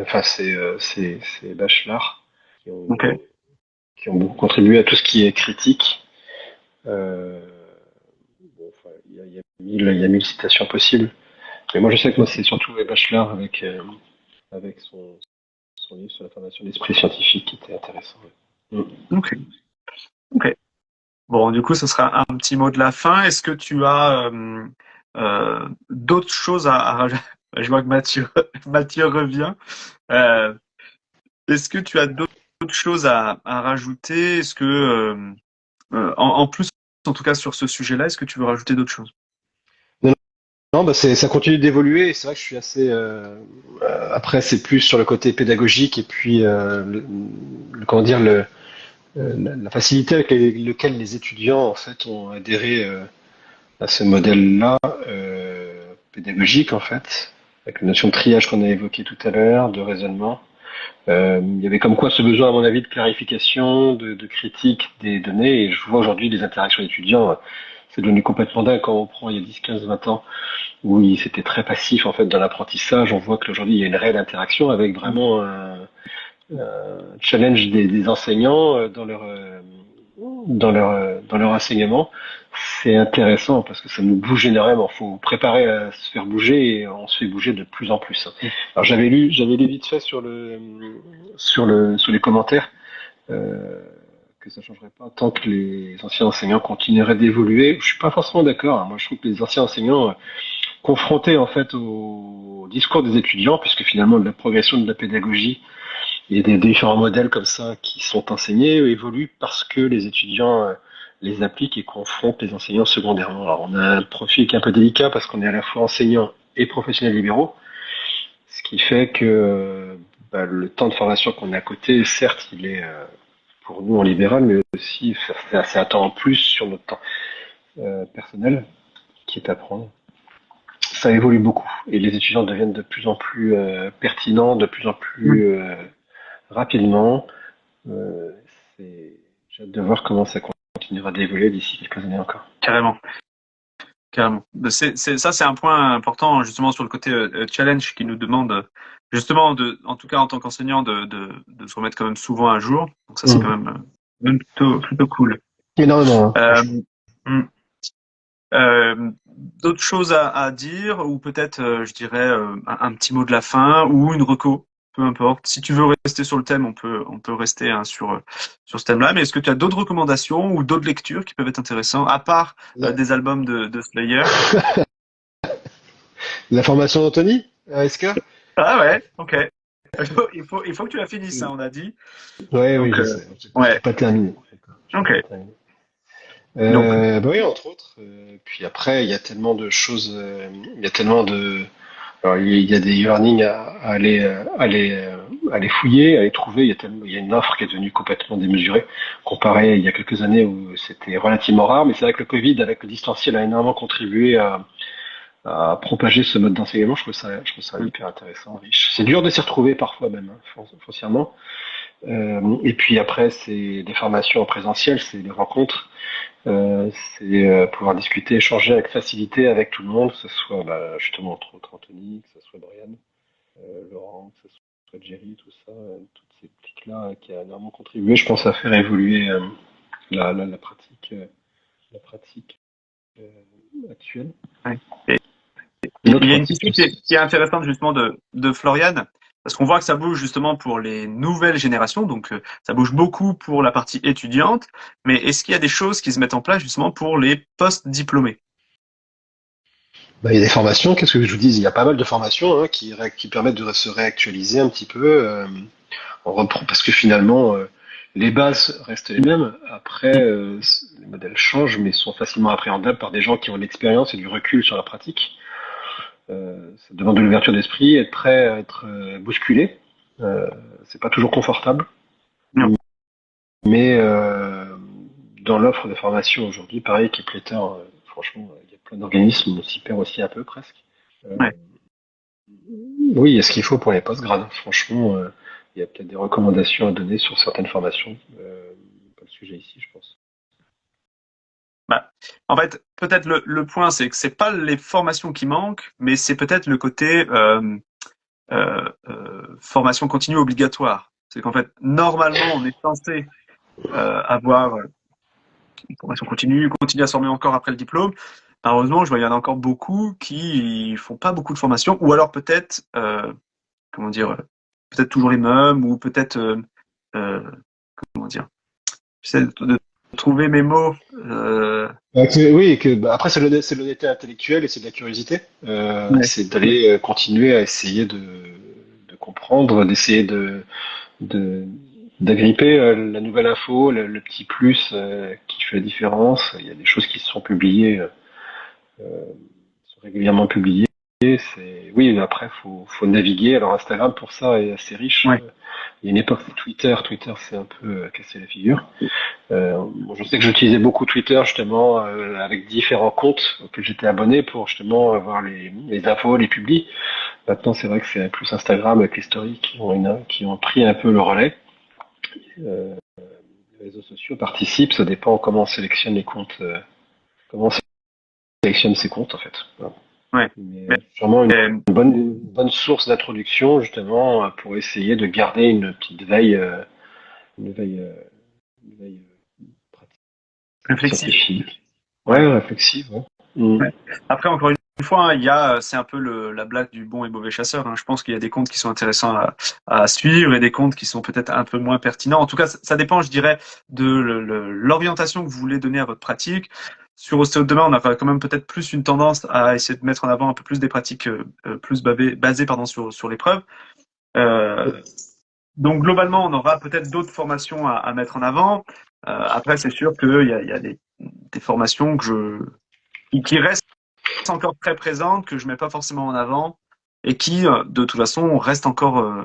enfin c'est Bachelard qui ont, ok. qui ont beaucoup contribué à tout ce qui est critique. Euh, bon, enfin, il y a mille citations possibles. Mais moi, je sais que moi, c'est surtout Bachelard avec son livre sur la formation de l'esprit scientifique qui était intéressant. Ouais. Ok. Ok. Bon, du coup, ce sera un petit mot de la fin. Est-ce que tu as d'autres choses à rajouter? Je vois que Mathieu revient. Euh, Est-ce que tu as d'autres choses à rajouter? Est-ce que, en plus, en tout cas sur ce sujet-là, est-ce que tu veux rajouter d'autres choses? Non, non, bah ça continue d'évoluer. C'est vrai que je suis assez. Après, c'est plus sur le côté pédagogique et puis comment dire la facilité avec laquelle les étudiants en fait ont adhéré à ce modèle-là pédagogique en fait, avec la notion de triage qu'on a évoqué tout à l'heure, de raisonnement. Il y avait comme quoi ce besoin, à mon avis, de clarification, de critique des données. Et je vois aujourd'hui les interactions d'étudiants, c'est devenu complètement dingue quand on prend il y a 10, 15, 20 ans où c'était très passif en fait dans l'apprentissage. On voit qu'aujourd'hui il y a une réelle interaction avec vraiment challenge des enseignants dans leur enseignement. C'est intéressant parce que ça nous bouge énormément. Il faut préparer à se faire bouger et on se fait bouger de plus en plus. Alors j'avais lu vite fait sur les commentaires euh, que ça changerait pas tant que les anciens enseignants continueraient d'évoluer. Je suis pas forcément d'accord, hein. Moi, je trouve que les anciens enseignants confrontés en fait au discours des étudiants, puisque finalement de la progression de la pédagogie il y a des différents modèles comme ça qui sont enseignés, évoluent parce que les étudiants les appliquent et confrontent les enseignants secondairement. Alors on a un profil qui est un peu délicat parce qu'on est à la fois enseignant et professionnels libéraux, ce qui fait que bah, le temps de formation qu'on a à côté, certes, il est pour nous en libéral, mais aussi c'est un temps en plus sur notre temps personnel qui est à prendre. Ça évolue beaucoup et les étudiants deviennent de plus en plus pertinents, de plus en plus rapidement. Euh, J'ai hâte de voir comment ça continuera d'évoluer d'ici quelques années encore. Carrément. Carrément. Ça, c'est un point important justement sur le côté challenge qui nous demande justement en tout cas en tant qu'enseignant, de se remettre quand même souvent à jour. Donc ça, c'est quand même plutôt cool. Énormément. Hmm. D'autres choses à dire ou peut-être, je dirais, un petit mot de la fin ou une reco, peu importe. Si tu veux rester sur le thème, on peut rester sur ce thème-là. Mais est-ce que tu as d'autres recommandations ou d'autres lectures qui peuvent être intéressantes, à part des albums de Slayer? La formation d'Anthony à SK? Ah ouais, ok. Il faut que tu la finisses, hein, on a dit. Ouais, Donc, oui, je sais. ouais, J'ai pas terminé. ok. Donc, Bah oui, entre autres. Puis après, il y a tellement de choses, il y a tellement de. Alors, il y a des learning à aller fouiller, à les trouver. Il y a une offre qui est devenue complètement démesurée, comparé il y a quelques années où c'était relativement rare. Mais c'est vrai que le Covid, avec le distanciel, a énormément contribué à propager ce mode d'enseignement. Je trouve ça hyper intéressant, riche. C'est dur de s'y retrouver parfois même, hein, foncièrement. Et puis après, c'est des formations en présentiel, c'est des rencontres. C'est pouvoir discuter, échanger avec facilité avec tout le monde, que ce soit justement entre autres Anthony, que ce soit Brian, Laurent, que ce soit Jerry, tout ça, toutes ces cliques-là qui a énormément contribué, je pense, à faire évoluer la pratique actuelle. ouais. Une autre Il y a une pratique question aussi. qui est intéressante justement de Florian, parce qu'on voit que ça bouge justement pour les nouvelles générations, donc ça bouge beaucoup pour la partie étudiante, mais est-ce qu'il y a des choses qui se mettent en place justement pour les post-diplômés? Bah, il y a des formations, qu'est-ce que je vous dis? Il y a pas mal de formations qui permettent de se réactualiser un petit peu. On reprend parce que finalement les bases restent les mêmes. Après, les modèles changent, mais sont facilement appréhendables par des gens qui ont de l'expérience et du recul sur la pratique. Ça demande de l'ouverture d'esprit, être prêt à être bousculé. C'est pas toujours confortable, Non. mais dans l'offre de formation aujourd'hui, pareil, qui est pléthore, franchement, il y a plein d'organismes, on s'y perd aussi un peu presque. Euh, Ouais. oui, il y a ce qu'il faut pour les postgrades. Franchement, il y a peut-être des recommandations à donner sur certaines formations. Pas le sujet ici, je pense. Bah, en fait, peut-être le point, c'est que c'est pas les formations qui manquent, mais c'est peut-être le côté formation continue obligatoire. C'est qu'en fait, normalement, on est censé avoir une formation continue, continuer à se former encore après le diplôme. Malheureusement, je vois, il y en a encore beaucoup qui font pas beaucoup de formation, ou alors peut-être, comment dire, peut-être toujours les mêmes, ou peut-être, euh, comment dire, j'essaie de trouver mes mots. Oui, après c'est l'honnêteté intellectuelle et c'est de la curiosité. Ouais. C'est d'aller continuer à essayer de comprendre, d'essayer de d'agripper la nouvelle info, le petit plus qui fait la différence. Il y a des choses qui sont publiées, sont régulièrement publiées. Oui, après faut naviguer. Alors Instagram pour ça est assez riche. Ouais. Il y a une époque Twitter c'est un peu cassé la figure. Bon, je sais que j'utilisais beaucoup Twitter justement avec différents comptes auxquels j'étais abonné pour justement voir les infos, les publis. Maintenant, c'est vrai que c'est plus Instagram avec les stories qui ont pris un peu le relais. Euh, les réseaux sociaux participent, ça dépend comment on sélectionne les comptes, comment on sélectionne ses comptes en fait. Voilà. Ouais. Mais Mais, sûrement euh, une bonne source d'introduction justement pour essayer de garder une petite veille, une veille, une veille pratique, réflexif. scientifique. Ouais. Ouais, réflexive. Ouais. Mm. Ouais. Après, encore une fois, hein, il y a, c'est un peu la blague du bon et mauvais chasseur, hein. Je pense qu'il y a des comptes qui sont intéressants à suivre et des comptes qui sont peut-être un peu moins pertinents. En tout cas, ça dépend, je dirais, de l'orientation que vous voulez donner à votre pratique. Sur Ostéo de demain, on a quand même peut-être plus une tendance à essayer de mettre en avant un peu plus des pratiques plus basées pardon, sur l'épreuve. Euh, donc globalement, on aura peut-être d'autres formations à mettre en avant. Après, c'est sûr qu'il y a des formations qui restent encore très présentes, que je mets pas forcément en avant, et qui, de toute façon, restent encore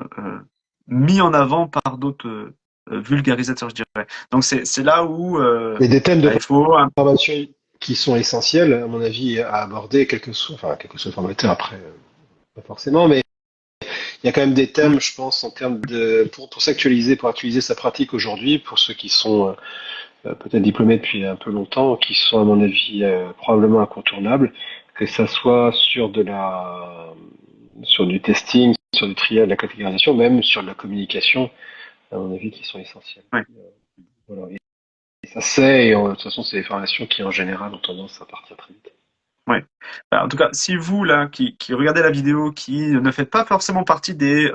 mis en avant par d'autres vulgarisateurs, je dirais. Donc c'est là où Il y a des thèmes de il faut formation qui sont essentiels, à mon avis, à aborder, quel que soit le formateur après, pas forcément, mais il y a quand même des thèmes, je pense, en termes pour s'actualiser, pour actualiser sa pratique aujourd'hui, pour ceux qui sont peut-être diplômés depuis un peu longtemps, qui sont à mon avis probablement incontournables, que ça soit sur du testing, sur du triage, de la catégorisation, même sur de la communication, à mon avis, qui sont essentiels. Ouais. Voilà. Et ça c'est, et de toute façon, c'est des formations qui en général ont tendance à partir très vite. Ouais. Bah, en tout cas, si vous là qui regardez la vidéo, qui ne faites pas forcément partie des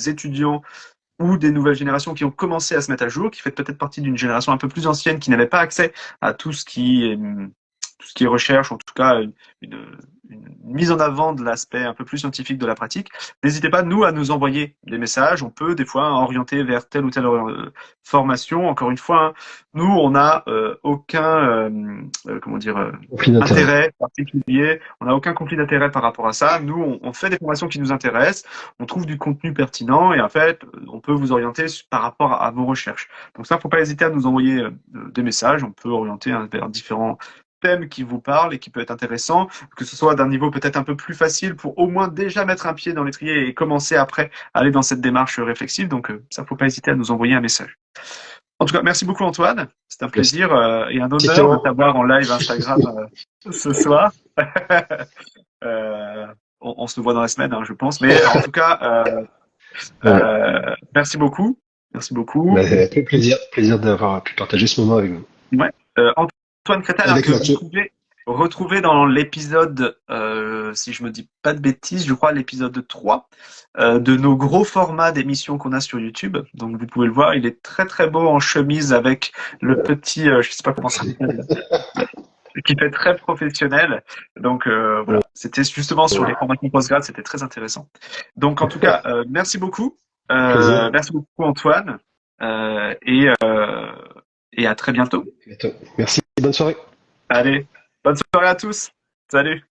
étudiants ou des nouvelles générations qui ont commencé à se mettre à jour, qui faites peut-être partie d'une génération un peu plus ancienne qui n'avait pas accès à tout ce qui est recherche, en tout cas une, une mise en avant de l'aspect un peu plus scientifique de la pratique. N'hésitez pas, nous, à nous envoyer des messages. On peut des fois orienter vers telle ou telle formation. Encore une fois, hein, nous, on n'a aucun, comment dire, Conflit d'intérêt. intérêt particulier. On n'a aucun conflit d'intérêt par rapport à ça. Nous, on fait des formations qui nous intéressent, on trouve du contenu pertinent et en fait, on peut vous orienter par rapport à vos recherches. Donc ça, faut pas hésiter à nous envoyer des messages. On peut orienter vers différents thèmes qui vous parlent et qui peut être intéressant, que ce soit d'un niveau peut-être un peu plus facile pour au moins déjà mettre un pied dans l'étrier et commencer après à aller dans cette démarche réflexive. Donc ça, faut pas hésiter à nous envoyer un message. En tout cas, merci beaucoup Antoine. C'est un Merci. plaisir et un honneur de Clément. t'avoir en live Instagram ce soir. Euh, on se voit dans la semaine, hein, je pense. Mais en tout cas, Ouais. merci beaucoup. Merci beaucoup. Bah, plaisir d'avoir pu partager ce moment avec vous. Ouais. Antoine Crétal, hein, Avec que vous Mathieu. pouvez retrouver dans l'épisode, si je me dis pas de bêtises, je crois l'épisode 3 de nos gros formats d'émissions qu'on a sur YouTube. Donc vous pouvez le voir, il est très très beau en chemise avec le petit, je sais pas comment ça s'appelle, qui fait très professionnel. Donc voilà, c'était justement sur les formations postgrad, c'était très intéressant. Donc en tout cas, merci beaucoup. Plaisir. Merci beaucoup Antoine. Euh, et, euh, et à très bientôt. Bientôt. Merci. Bonne soirée. Allez, bonne soirée à tous. Salut.